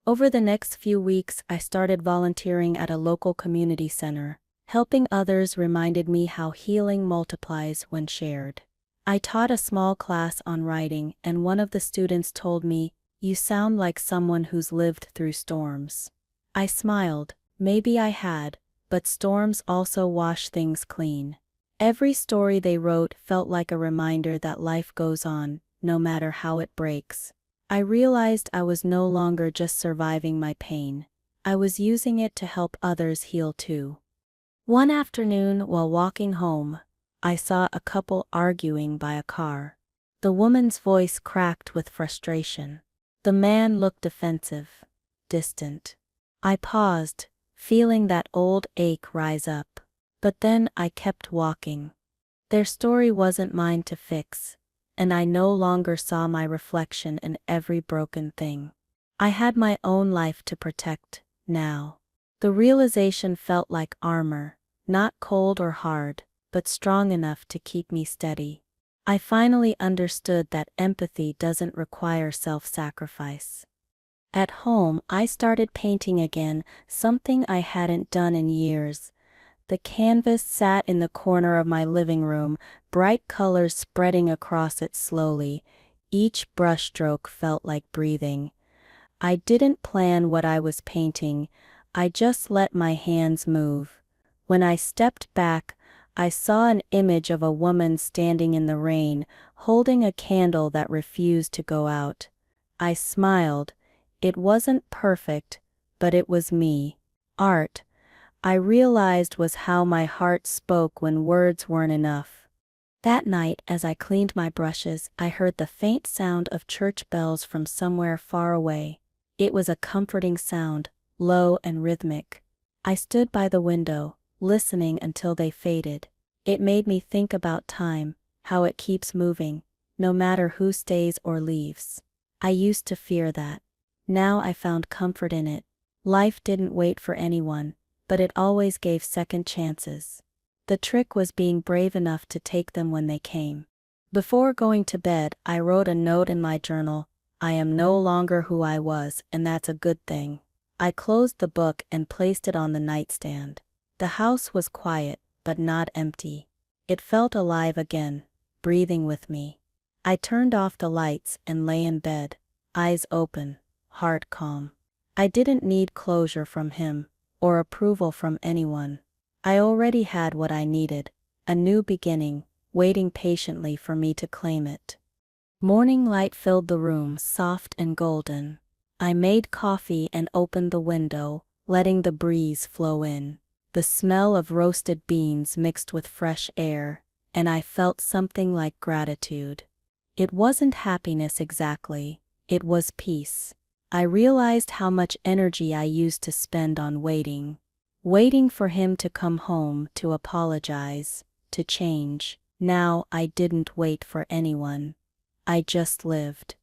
Over the next few weeks, I started volunteering at a local community center. Helping others reminded me how healing multiplies when shared. I taught a small class on writing, and one of the students told me, "You sound like someone who's lived through storms." I smiled. Maybe I had, but storms also wash things clean. Every story they wrote felt like a reminder that life goes on, no matter how it breaks. I realized I was no longer just surviving my pain. I was using it to help others heal too. One afternoon, while walking home, I saw a couple arguing by a car. The woman's voice cracked with frustration. The man looked defensive, distant. I paused, feeling that old ache rise up. But then I kept walking. Their story wasn't mine to fix, and I no longer saw my reflection in every broken thing. I had my own life to protect, now. The realization felt like armor, not cold or hard, but strong enough to keep me steady. I finally understood that empathy doesn't require self-sacrifice. At home, I started painting again, something I hadn't done in years. The canvas sat in the corner of my living room, bright colors spreading across it slowly. Each brushstroke felt like breathing. I didn't plan what I was painting, I just let my hands move. When I stepped back, I saw an image of a woman standing in the rain, holding a candle that refused to go out. I smiled. It wasn't perfect, but it was me. Art, I realized, was how my heart spoke when words weren't enough. That night, as I cleaned my brushes, I heard the faint sound of church bells from somewhere far away. It was a comforting sound, low and rhythmic. I stood by the window, listening until they faded. It made me think about time, how it keeps moving, no matter who stays or leaves. I used to fear that. Now I found comfort in it. Life didn't wait for anyone, but it always gave second chances. The trick was being brave enough to take them when they came. Before going to bed, I wrote a note in my journal. I am no longer who I was, and that's a good thing. I closed the book and placed it on the nightstand. The house was quiet, but not empty. It felt alive again, breathing with me. I turned off the lights and lay in bed, eyes open, heart calm. I didn't need closure from him, or approval from anyone. I already had what I needed, a new beginning, waiting patiently for me to claim it. Morning light filled the room, soft and golden. I made coffee and opened the window, letting the breeze flow in. The smell of roasted beans mixed with fresh air, and I felt something like gratitude. It wasn't happiness exactly, it was peace. I realized how much energy I used to spend on waiting. Waiting for him to come home, to apologize, to change. Now I didn't wait for anyone. I just lived.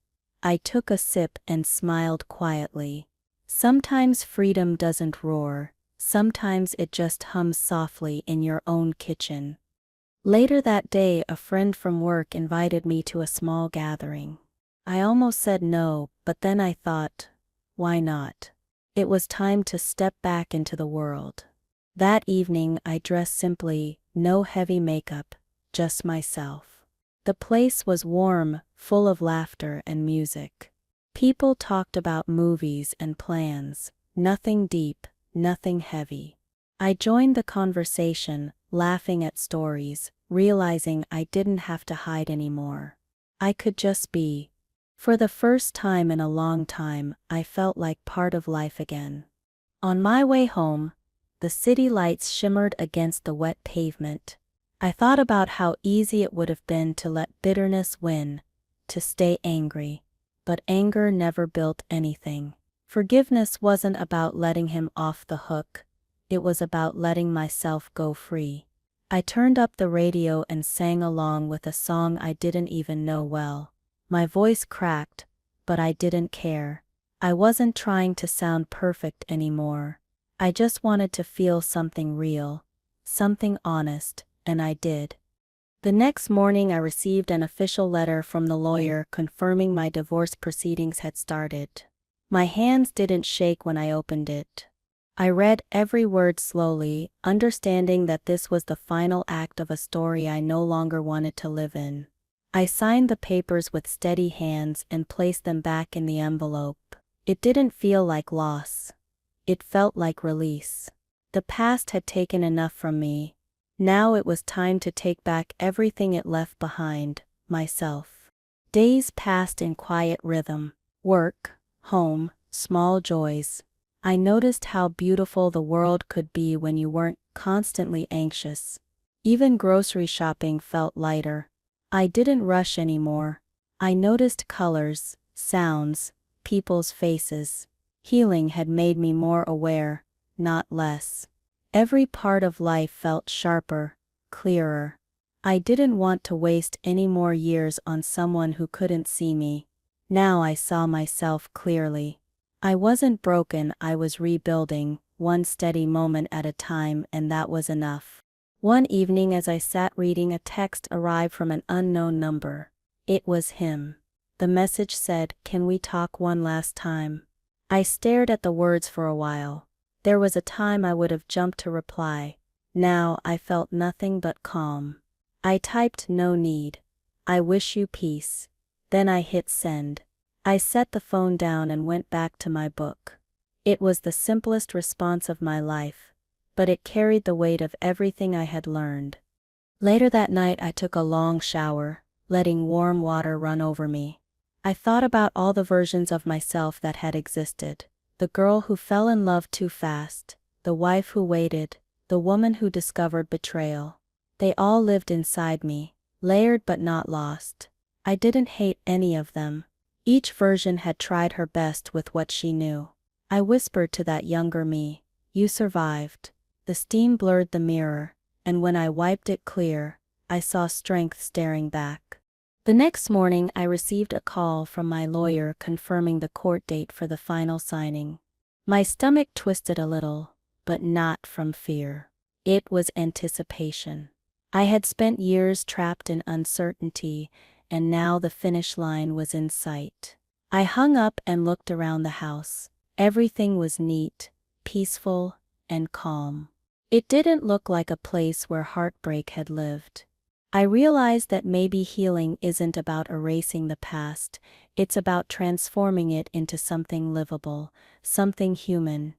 I took a sip and smiled quietly. Sometimes freedom doesn't roar. Sometimes it just hums softly in your own kitchen. Later that day, a friend from work invited me to a small gathering. I almost said no, but then I thought, why not? It was time to step back into the world. That evening I dressed simply, no heavy makeup, just myself. The place was warm, full of laughter and music. People talked about movies and plans, nothing deep, nothing heavy. I joined the conversation, laughing at stories, realizing I didn't have to hide anymore. I could just be. For the first time in a long time, I felt like part of life again. On my way home, the city lights shimmered against the wet pavement. I thought about how easy it would have been to let bitterness win, to stay angry. But anger never built anything. Forgiveness wasn't about letting him off the hook, it was about letting myself go free. I turned up the radio and sang along with a song I didn't even know well. My voice cracked, but I didn't care. I wasn't trying to sound perfect anymore. I just wanted to feel something real, something honest, and I did. The next morning I received an official letter from the lawyer confirming my divorce proceedings had started. My hands didn't shake when I opened it. I read every word slowly, understanding that this was the final act of a story I no longer wanted to live in. I signed the papers with steady hands and placed them back in the envelope. It didn't feel like loss. It felt like release. The past had taken enough from me. Now it was time to take back everything it left behind, myself. Days passed in quiet rhythm. Work, home, small joys. I noticed how beautiful the world could be when you weren't constantly anxious. Even grocery shopping felt lighter. I didn't rush anymore. I noticed colors, sounds, people's faces. Healing had made me more aware, not less. Every part of life felt sharper, clearer. I didn't want to waste any more years on someone who couldn't see me. Now I saw myself clearly. I wasn't broken, I was rebuilding, one steady moment at a time, and that was enough. One evening as I sat reading, a text arrived from an unknown number. It was him. The message said, "Can we talk one last time?" I stared at the words for a while. There was a time I would have jumped to reply. Now I felt nothing but calm. I typed, "No need. I wish you peace." Then I hit send. I set the phone down and went back to my book. It was the simplest response of my life, but it carried the weight of everything I had learned. Later that night I took a long shower, letting warm water run over me. I thought about all the versions of myself that had existed. The girl who fell in love too fast, the wife who waited, the woman who discovered betrayal. They all lived inside me, layered but not lost. I didn't hate any of them. Each version had tried her best with what she knew. I whispered to that younger me, "You survived." The steam blurred the mirror, and when I wiped it clear, I saw strength staring back. The next morning I received a call from my lawyer confirming the court date for the final signing. My stomach twisted a little, but not from fear. It was anticipation. I had spent years trapped in uncertainty, and now the finish line was in sight. I hung up and looked around the house. Everything was neat, peaceful, and calm. It didn't look like a place where heartbreak had lived. I realized that maybe healing isn't about erasing the past, it's about transforming it into something livable, something human.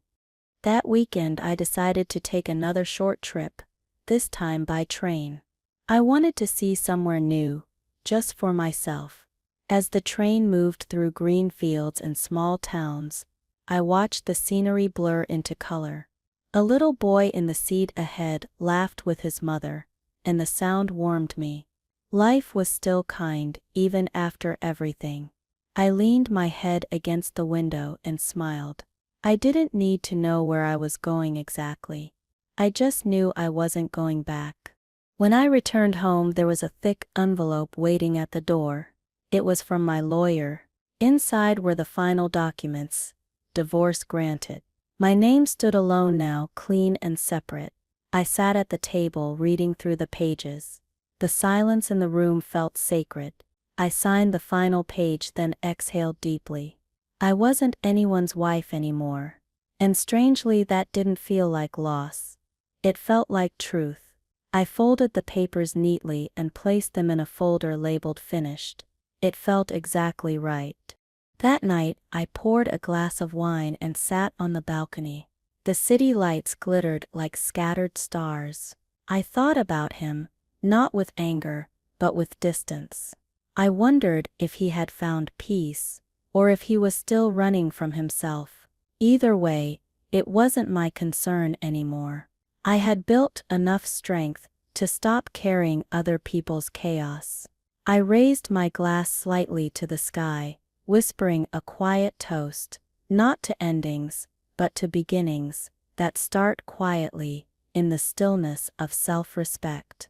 That weekend I decided to take another short trip, this time by train. I wanted to see somewhere new, just for myself. As the train moved through green fields and small towns, I watched the scenery blur into color. A little boy in the seat ahead laughed with his mother, and the sound warmed me. Life was still kind, even after everything. I leaned my head against the window and smiled. I didn't need to know where I was going exactly. I just knew I wasn't going back. When I returned home, there was a thick envelope waiting at the door. It was from my lawyer. Inside were the final documents. Divorce granted. My name stood alone now, clean and separate. I sat at the table reading through the pages. The silence in the room felt sacred. I signed the final page, then exhaled deeply. I wasn't anyone's wife anymore. And strangely, that didn't feel like loss. It felt like truth. I folded the papers neatly and placed them in a folder labeled finished. It felt exactly right. That night, I poured a glass of wine and sat on the balcony. The city lights glittered like scattered stars. I thought about him, not with anger, but with distance. I wondered if he had found peace, or if he was still running from himself. Either way, it wasn't my concern anymore. I had built enough strength to stop carrying other people's chaos. I raised my glass slightly to the sky, whispering a quiet toast. Not to endings, but to beginnings that start quietly, in the stillness of self-respect.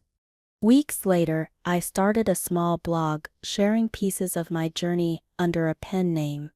Weeks later, I started a small blog sharing pieces of my journey under a pen name.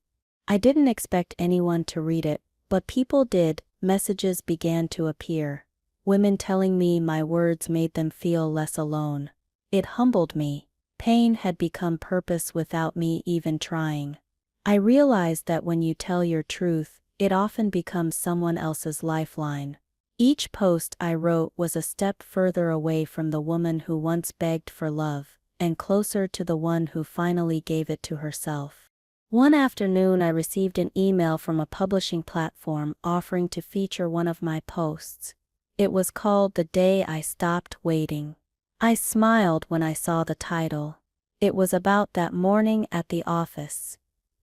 I didn't expect anyone to read it, but people did. Messages began to appear. Women telling me my words made them feel less alone. It humbled me. Pain had become purpose without me even trying. I realized that when you tell your truth, it often becomes someone else's lifeline. Each post I wrote was a step further away from the woman who once begged for love, and closer to the one who finally gave it to herself. One afternoon I received an email from a publishing platform offering to feature one of my posts. It was called "The Day I Stopped Waiting." I smiled when I saw the title. It was about that morning at the office.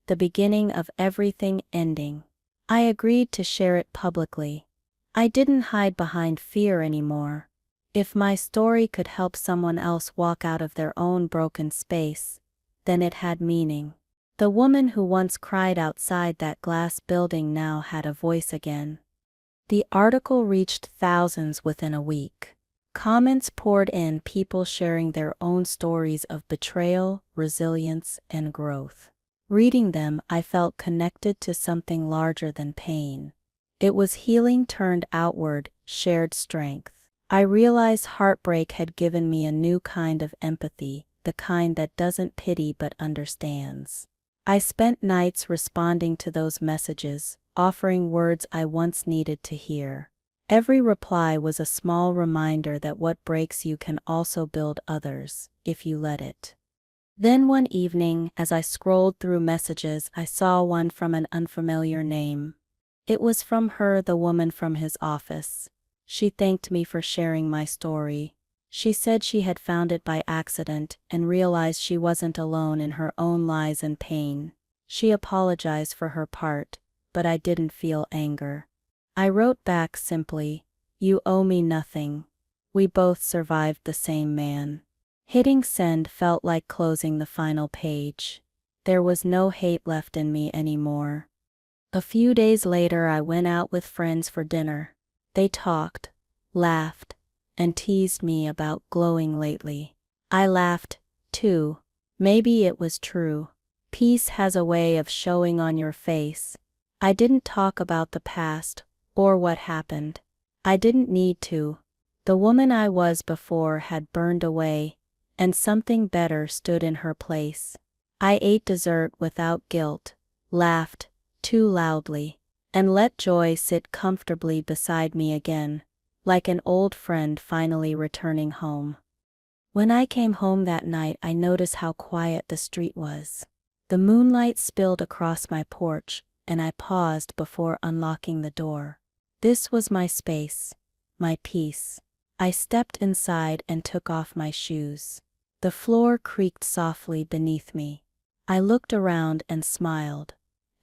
The beginning of everything ending. I agreed to share it publicly. I didn't hide behind fear anymore. If my story could help someone else walk out of their own broken space, then it had meaning. The woman who once cried outside that glass building now had a voice again. The article reached thousands within a week. Comments poured in, people sharing their own stories of betrayal, resilience, and growth. Reading them, I felt connected to something larger than pain. It was healing turned outward, shared strength. I realized heartbreak had given me a new kind of empathy, the kind that doesn't pity but understands. I spent nights responding to those messages, offering words I once needed to hear. Every reply was a small reminder that what breaks you can also build others, if you let it. Then one evening, as I scrolled through messages, I saw one from an unfamiliar name. It was from her, the woman from his office. She thanked me for sharing my story. She said she had found it by accident and realized she wasn't alone in her own lies and pain. She apologized for her part, but I didn't feel anger. I wrote back simply, "You owe me nothing. We both survived the same man." Hitting send felt like closing the final page. There was no hate left in me anymore. A few days later I went out with friends for dinner. They talked, laughed, and teased me about glowing lately. I laughed, too. Maybe it was true. Peace has a way of showing on your face. I didn't talk about the past, or what happened. I didn't need to. The woman I was before had burned away, and something better stood in her place. I ate dessert without guilt, laughed too loudly, and let joy sit comfortably beside me again, like an old friend finally returning home. When I came home that night, I noticed how quiet the street was. The moonlight spilled across my porch, and I paused before unlocking the door. This was my space, my peace. I stepped inside and took off my shoes. The floor creaked softly beneath me. I looked around and smiled.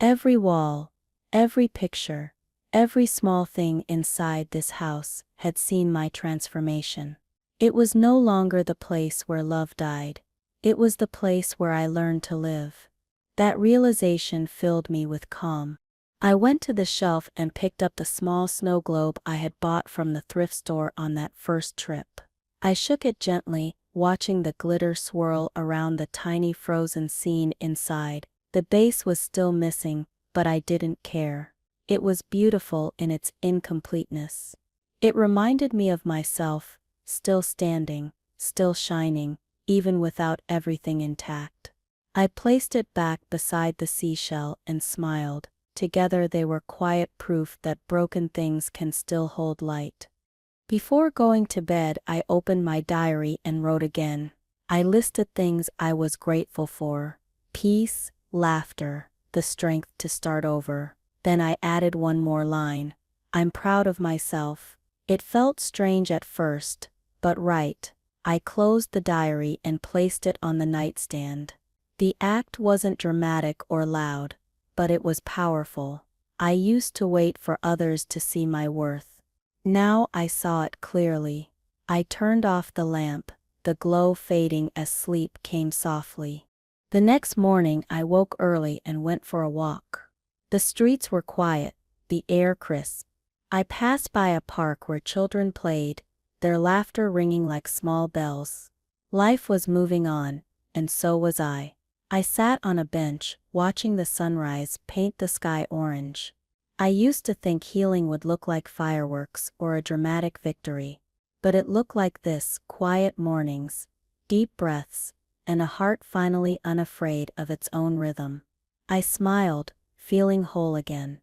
Every wall, every picture, every small thing inside this house had seen my transformation. It was no longer the place where love died. It was the place where I learned to live. That realization filled me with calm. I went to the shelf and picked up the small snow globe I had bought from the thrift store on that first trip. I shook it gently, watching the glitter swirl around the tiny frozen scene inside. The base was still missing, but I didn't care. It was beautiful in its incompleteness. It reminded me of myself, still standing, still shining, even without everything intact. I placed it back beside the seashell and smiled. Together they were quiet proof that broken things can still hold light. Before going to bed, I opened my diary and wrote again. I listed things I was grateful for: peace, laughter, the strength to start over. Then I added one more line. I'm proud of myself. It felt strange at first, but right. I closed the diary and placed it on the nightstand. The act wasn't dramatic or loud, but it was powerful. I used to wait for others to see my worth. Now I saw it clearly. I turned off the lamp, the glow fading as sleep came softly. The next morning I woke early and went for a walk. The streets were quiet, the air crisp. I passed by a park where children played, their laughter ringing like small bells. Life was moving on, and so was I. I sat on a bench, watching the sunrise paint the sky orange. I used to think healing would look like fireworks or a dramatic victory. But it looked like this: quiet mornings, deep breaths, and a heart finally unafraid of its own rhythm. I smiled, feeling whole again.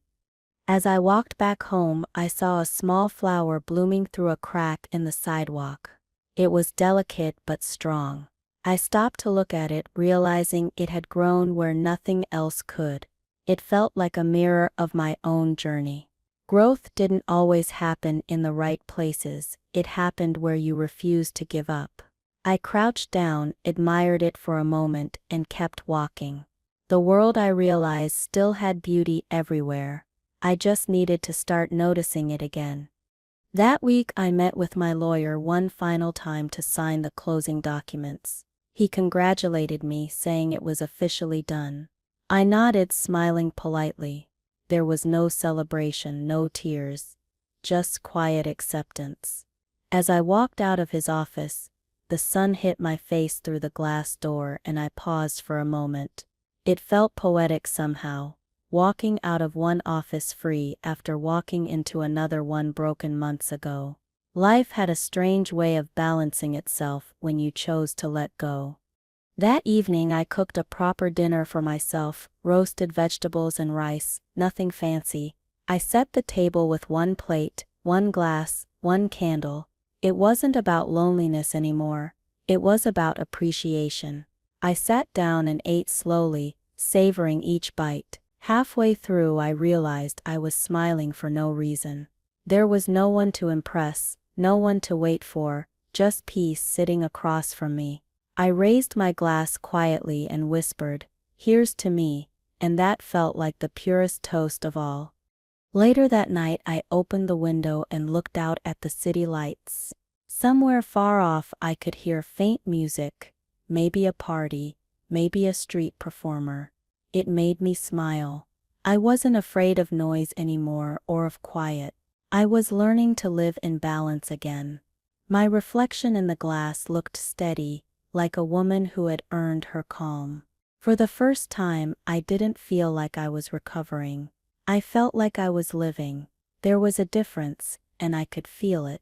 As I walked back home, I saw a small flower blooming through a crack in the sidewalk. It was delicate but strong. I stopped to look at it, realizing it had grown where nothing else could. It felt like a mirror of my own journey. Growth didn't always happen in the right places, it happened where you refused to give up. I crouched down, admired it for a moment, and kept walking. The world, I realized, still had beauty everywhere. I just needed to start noticing it again. That week I met with my lawyer one final time to sign the closing documents. He congratulated me, saying it was officially done. I nodded, smiling politely. There was no celebration, no tears, just quiet acceptance. As I walked out of his office, the sun hit my face through the glass door and I paused for a moment. It felt poetic somehow, walking out of one office free after walking into another one broken months ago. Life had a strange way of balancing itself when you chose to let go. That evening I cooked a proper dinner for myself, roasted vegetables and rice, nothing fancy. I set the table with one plate, one glass, one candle. It wasn't about loneliness anymore. It was about appreciation. I sat down and ate slowly, savoring each bite. Halfway through I realized I was smiling for no reason. There was no one to impress, no one to wait for, just peace sitting across from me. I raised my glass quietly and whispered, "Here's to me," and that felt like the purest toast of all. Later that night I opened the window and looked out at the city lights. Somewhere far off I could hear faint music, maybe a party, maybe a street performer. It made me smile. I wasn't afraid of noise anymore or of quiet. I was learning to live in balance again. My reflection in the glass looked steady, like a woman who had earned her calm. For the first time, I didn't feel like I was recovering. I felt like I was living. There was a difference, and I could feel it.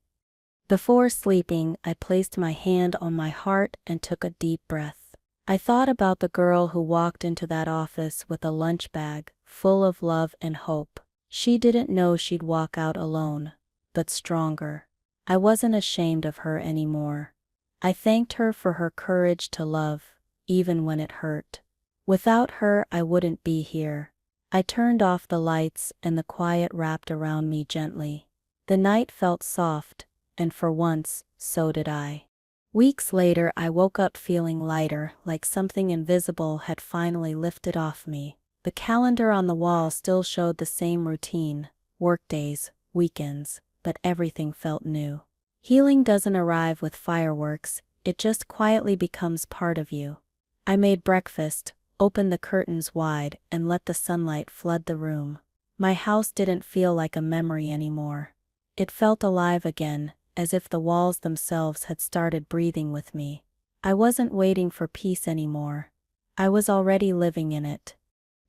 Before sleeping, I placed my hand on my heart and took a deep breath. I thought about the girl who walked into that office with a lunch bag, full of love and hope. She didn't know she'd walk out alone, but stronger. I wasn't ashamed of her anymore. I thanked her for her courage to love, even when it hurt. Without her, I wouldn't be here. I turned off the lights and the quiet wrapped around me gently. The night felt soft, and for once, so did I. Weeks later, I woke up feeling lighter, like something invisible had finally lifted off me. The calendar on the wall still showed the same routine, workdays, weekends, but everything felt new. Healing doesn't arrive with fireworks, it just quietly becomes part of you. I made breakfast, opened the curtains wide, and let the sunlight flood the room. My house didn't feel like a memory anymore. It felt alive again, as if the walls themselves had started breathing with me. I wasn't waiting for peace anymore. I was already living in it.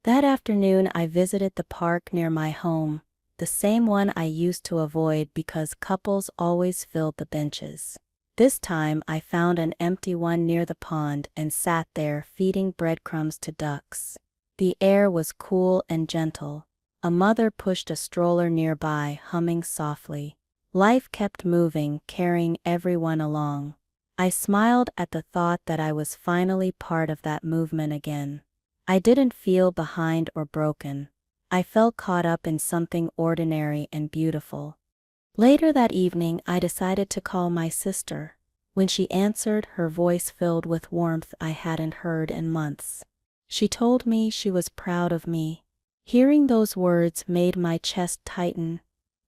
That afternoon I visited the park near my home, the same one I used to avoid because couples always filled the benches. This time I found an empty one near the pond and sat there feeding breadcrumbs to ducks. The air was cool and gentle. A mother pushed a stroller nearby, humming softly. Life kept moving, carrying everyone along. I smiled at the thought that I was finally part of that movement again. I didn't feel behind or broken. I felt caught up in something ordinary and beautiful. Later that evening, I decided to call my sister. When she answered, her voice filled with warmth I hadn't heard in months. She told me she was proud of me. Hearing those words made my chest tighten,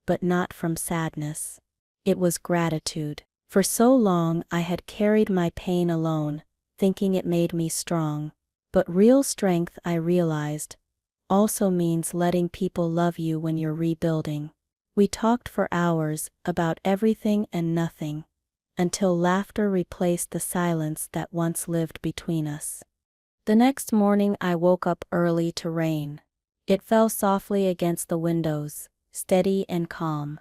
but not from sadness. It was gratitude. For so long I had carried my pain alone, thinking it made me strong. But real strength, I realized, also means letting people love you when you're rebuilding. We talked for hours about everything and nothing, until laughter replaced the silence that once lived between us. The next morning I woke up early to rain. It fell softly against the windows, steady and calm.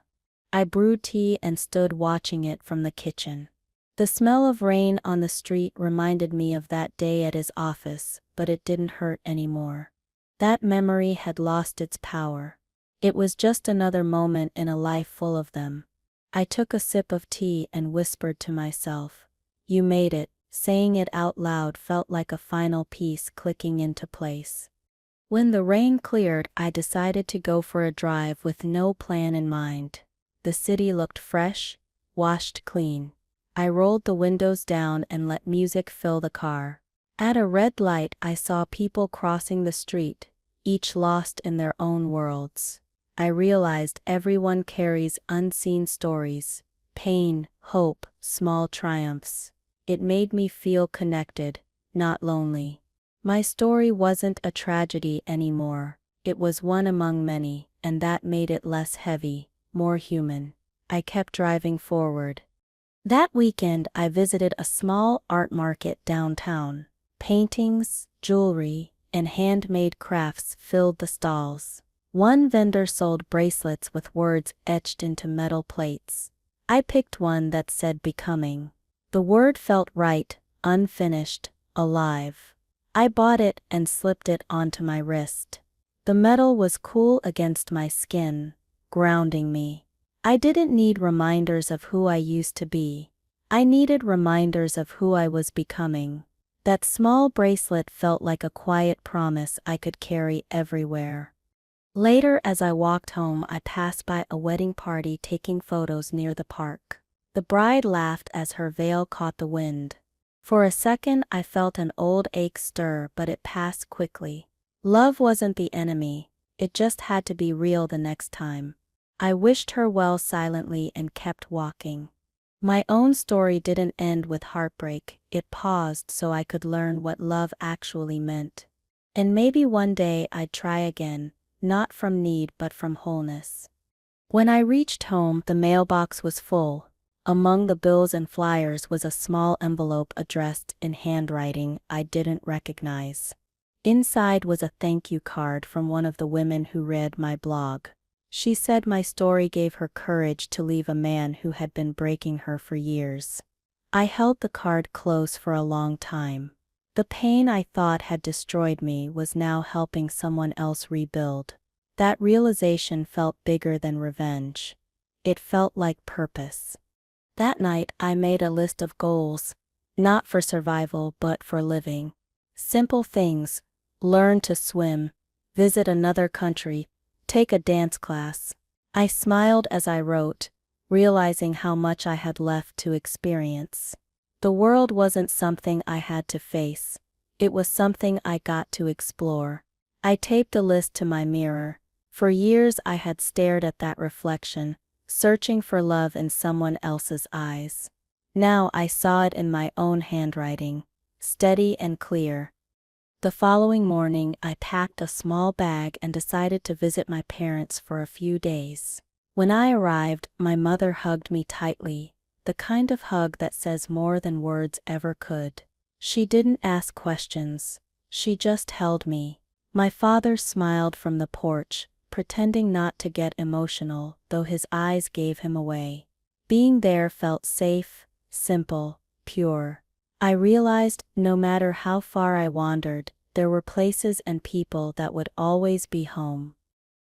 I brewed tea and stood watching it from the kitchen. The smell of rain on the street reminded me of that day at his office, but it didn't hurt anymore. That memory had lost its power. It was just another moment in a life full of them. I took a sip of tea and whispered to myself, "You made it." Saying it out loud felt like a final piece clicking into place. When the rain cleared, I decided to go for a drive with no plan in mind. The city looked fresh, washed clean. I rolled the windows down and let music fill the car. At a red light, I saw people crossing the street, each lost in their own worlds. I realized everyone carries unseen stories, pain, hope, small triumphs. It made me feel connected, not lonely. My story wasn't a tragedy anymore. It was one among many, and that made it less heavy, more human. I kept driving forward. That weekend I visited a small art market downtown. Paintings, jewelry, and handmade crafts filled the stalls. One vendor sold bracelets with words etched into metal plates. I picked one that said "Becoming." The word felt right, unfinished, alive. I bought it and slipped it onto my wrist. The metal was cool against my skin, grounding me. I didn't need reminders of who I used to be. I needed reminders of who I was becoming. That small bracelet felt like a quiet promise I could carry everywhere. Later, as I walked home, I passed by a wedding party taking photos near the park. The bride laughed as her veil caught the wind. For a second I felt an old ache stir, but it passed quickly. Love wasn't the enemy, it just had to be real the next time. I wished her well silently and kept walking. My own story didn't end with heartbreak, it paused so I could learn what love actually meant. And maybe one day I'd try again, not from need but from wholeness. When I reached home, the mailbox was full. Among the bills and flyers was a small envelope addressed in handwriting I didn't recognize. Inside was a thank you card from one of the women who read my blog. She said my story gave her courage to leave a man who had been breaking her for years. I held the card close for a long time. The pain I thought had destroyed me was now helping someone else rebuild. That realization felt bigger than revenge. It felt like purpose. That night I made a list of goals, not for survival but for living. Simple things: learn to swim, visit another country, take a dance class. I smiled as I wrote, realizing how much I had left to experience. The world wasn't something I had to face, it was something I got to explore. I taped the list to my mirror. For years I had stared at that reflection, searching for love in someone else's eyes. Now I saw it in my own handwriting, steady and clear. The following morning I packed a small bag and decided to visit my parents for a few days. When I arrived, my mother hugged me tightly, the kind of hug that says more than words ever could. She didn't ask questions, she just held me. My father smiled from the porch, pretending not to get emotional, though his eyes gave him away. Being there felt safe, simple, pure. I realized no matter how far I wandered, there were places and people that would always be home.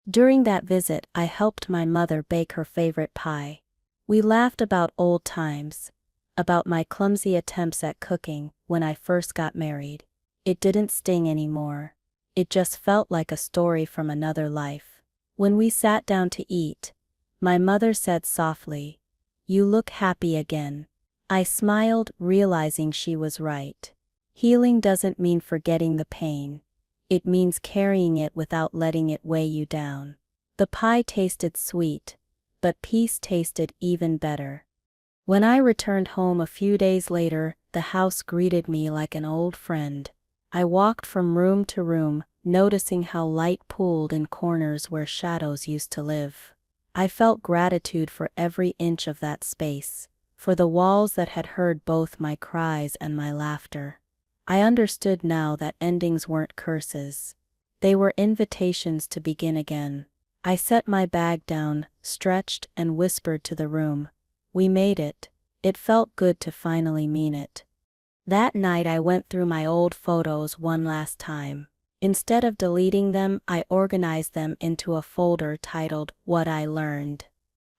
During that visit, I helped my mother bake her favorite pie. We laughed about old times, about my clumsy attempts at cooking when I first got married. It didn't sting anymore. It just felt like a story from another life. When we sat down to eat, my mother said softly, "You look happy again." I smiled, realizing she was right. Healing doesn't mean forgetting the pain. It means carrying it without letting it weigh you down. The pie tasted sweet, but peace tasted even better. When I returned home a few days later, the house greeted me like an old friend. I walked from room to room, noticing how light pooled in corners where shadows used to live. I felt gratitude for every inch of that space, for the walls that had heard both my cries and my laughter. I understood now that endings weren't curses. They were invitations to begin again. I set my bag down, stretched, and whispered to the room, "We made it." It felt good to finally mean it. That night I went through my old photos one last time. Instead of deleting them, I organized them into a folder titled "What I Learned."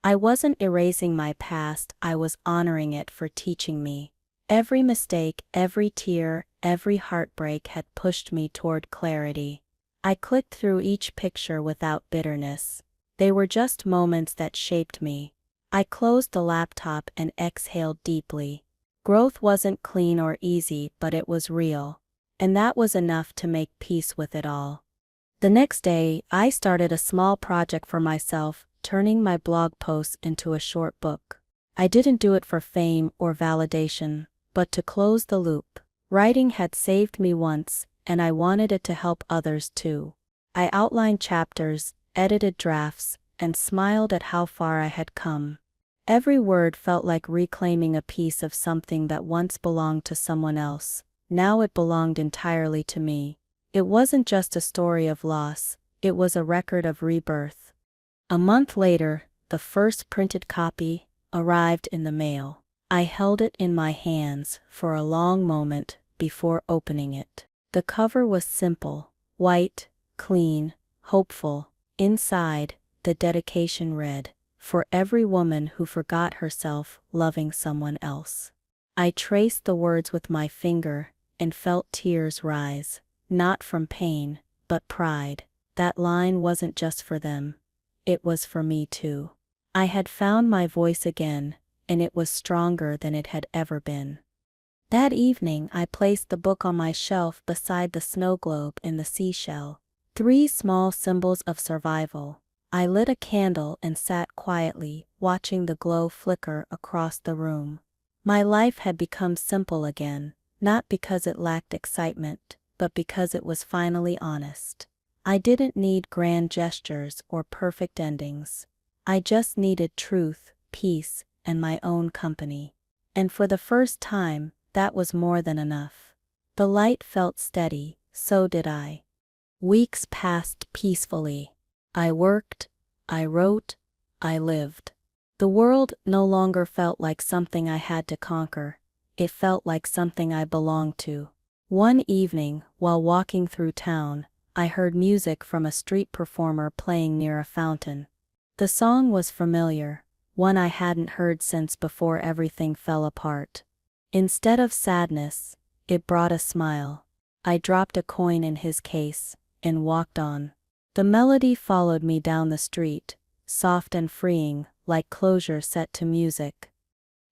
I wasn't erasing my past, I was honoring it for teaching me. Every mistake, every tear, every heartbreak had pushed me toward clarity. I clicked through each picture without bitterness. They were just moments that shaped me. I closed the laptop and exhaled deeply. Growth wasn't clean or easy, but it was real. And that was enough to make peace with it all. The next day, I started a small project for myself, turning my blog posts into a short book. I didn't do it for fame or validation, but to close the loop. Writing had saved me once, and I wanted it to help others too. I outlined chapters, edited drafts, and smiled at how far I had come. Every word felt like reclaiming a piece of something that once belonged to someone else. Now it belonged entirely to me. It wasn't just a story of loss, it was a record of rebirth. A month later, the first printed copy arrived in the mail. I held it in my hands for a long moment before opening it. The cover was simple, white, clean, hopeful. Inside, the dedication read, "For every woman who forgot herself loving someone else." I traced the words with my finger and felt tears rise, not from pain, but pride. That line wasn't just for them. It was for me too. I had found my voice again, and it was stronger than it had ever been. That evening I placed the book on my shelf beside the snow globe and the seashell, 3 small symbols of survival. I lit a candle and sat quietly, watching the glow flicker across the room. My life had become simple again, not because it lacked excitement, but because it was finally honest. I didn't need grand gestures or perfect endings. I just needed truth, peace, and my own company. And for the first time, that was more than enough. The light felt steady, so did I. Weeks passed peacefully. I worked, I wrote, I lived. The world no longer felt like something I had to conquer. It felt like something I belonged to. One evening, while walking through town, I heard music from a street performer playing near a fountain. The song was familiar, one I hadn't heard since before everything fell apart. Instead of sadness, it brought a smile. I dropped a coin in his case and walked on. The melody followed me down the street, soft and freeing, like closure set to music.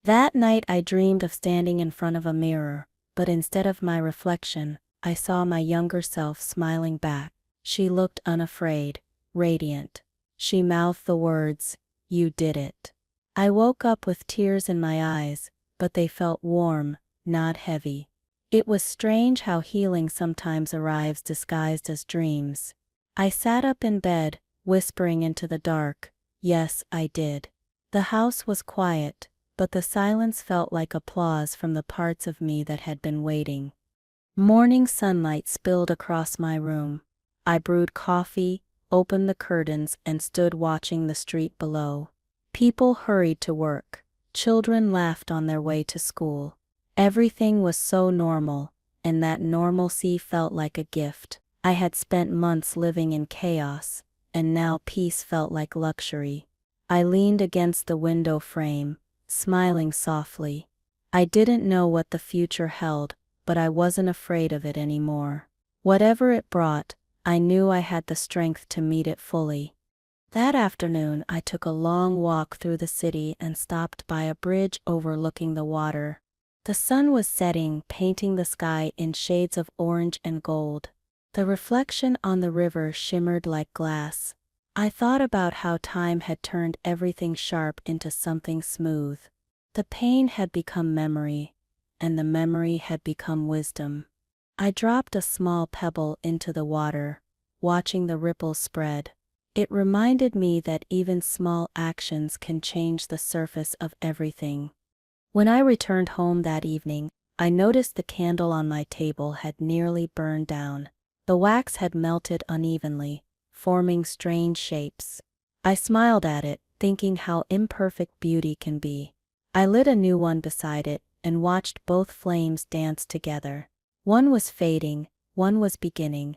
That night I dreamed of standing in front of a mirror, but instead of my reflection, I saw my younger self smiling back. She looked unafraid, radiant. She mouthed the words, "You did it." I woke up with tears in my eyes, but they felt warm, not heavy. It was strange how healing sometimes arrives disguised as dreams. I sat up in bed, whispering into the dark, "Yes, I did." The house was quiet, but the silence felt like applause from the parts of me that had been waiting. Morning sunlight spilled across my room. I brewed coffee, opened the curtains, and stood watching the street below. People hurried to work. Children laughed on their way to school. Everything was so normal, and that normalcy felt like a gift. I had spent months living in chaos, and now peace felt like luxury. I leaned against the window frame, smiling softly. I didn't know what the future held, but I wasn't afraid of it anymore. Whatever it brought, I knew I had the strength to meet it fully. That afternoon I took a long walk through the city and stopped by a bridge overlooking the water. The sun was setting, painting the sky in shades of orange and gold. The reflection on the river shimmered like glass. I thought about how time had turned everything sharp into something smooth. The pain had become memory, and the memory had become wisdom. I dropped a small pebble into the water, watching the ripples spread. It reminded me that even small actions can change the surface of everything. When I returned home that evening, I noticed the candle on my table had nearly burned down. The wax had melted unevenly, forming strange shapes. I smiled at it, thinking how imperfect beauty can be. I lit a new one beside it and watched both flames dance together. One was fading, one was beginning.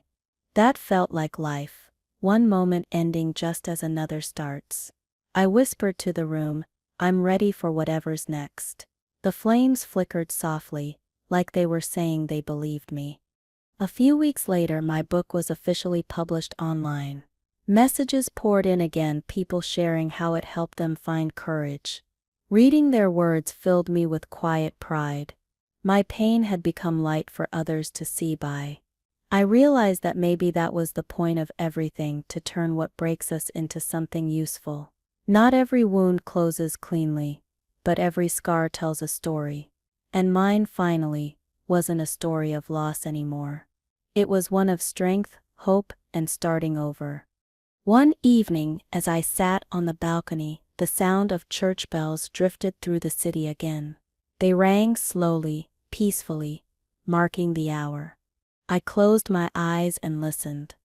That felt like life, one moment ending just as another starts. I whispered to the room, "I'm ready for whatever's next." The flames flickered softly, like they were saying they believed me. A few weeks later, my book was officially published online. Messages poured in again, people sharing how it helped them find courage. Reading their words filled me with quiet pride. My pain had become light for others to see by. I realized that maybe that was the point of everything, to turn what breaks us into something useful. Not every wound closes cleanly, but every scar tells a story. And mine, finally, wasn't a story of loss anymore. It was one of strength, hope, and starting over. One evening, as I sat on the balcony, the sound of church bells drifted through the city again. They rang slowly, peacefully, marking the hour. I closed my eyes and listened.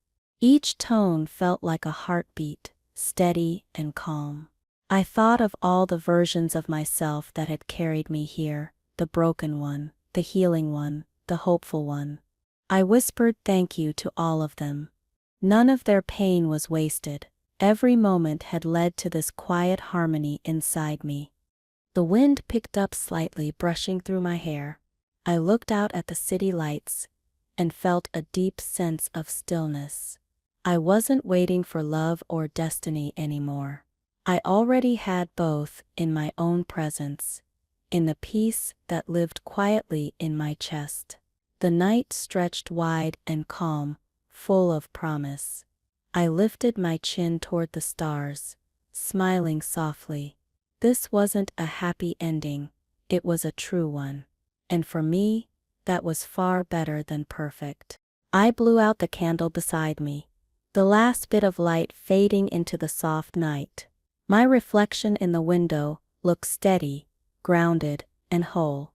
Each tone felt like a heartbeat, steady and calm. I thought of all the versions of myself that had carried me here, the broken one, the healing one, the hopeful one. I whispered thank you to all of them. None of their pain was wasted. Every moment had led to this quiet harmony inside me. The wind picked up slightly, brushing through my hair. I looked out at the city lights and felt a deep sense of stillness. I wasn't waiting for love or destiny anymore. I already had both in my own presence, in the peace that lived quietly in my chest. The night stretched wide and calm, full of promise. I lifted my chin toward the stars, smiling softly. This wasn't a happy ending, it was a true one. And for me, that was far better than perfect. I blew out the candle beside me, the last bit of light fading into the soft night. My reflection in the window looked steady, grounded, and whole.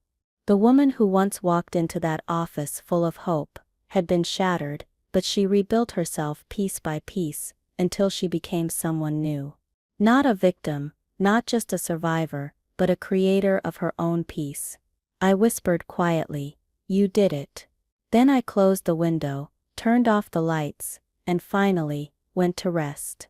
The woman who once walked into that office full of hope had been shattered, but she rebuilt herself piece by piece until she became someone new. Not a victim, not just a survivor, but a creator of her own peace. I whispered quietly, "You did it." Then I closed the window, turned off the lights, and finally went to rest.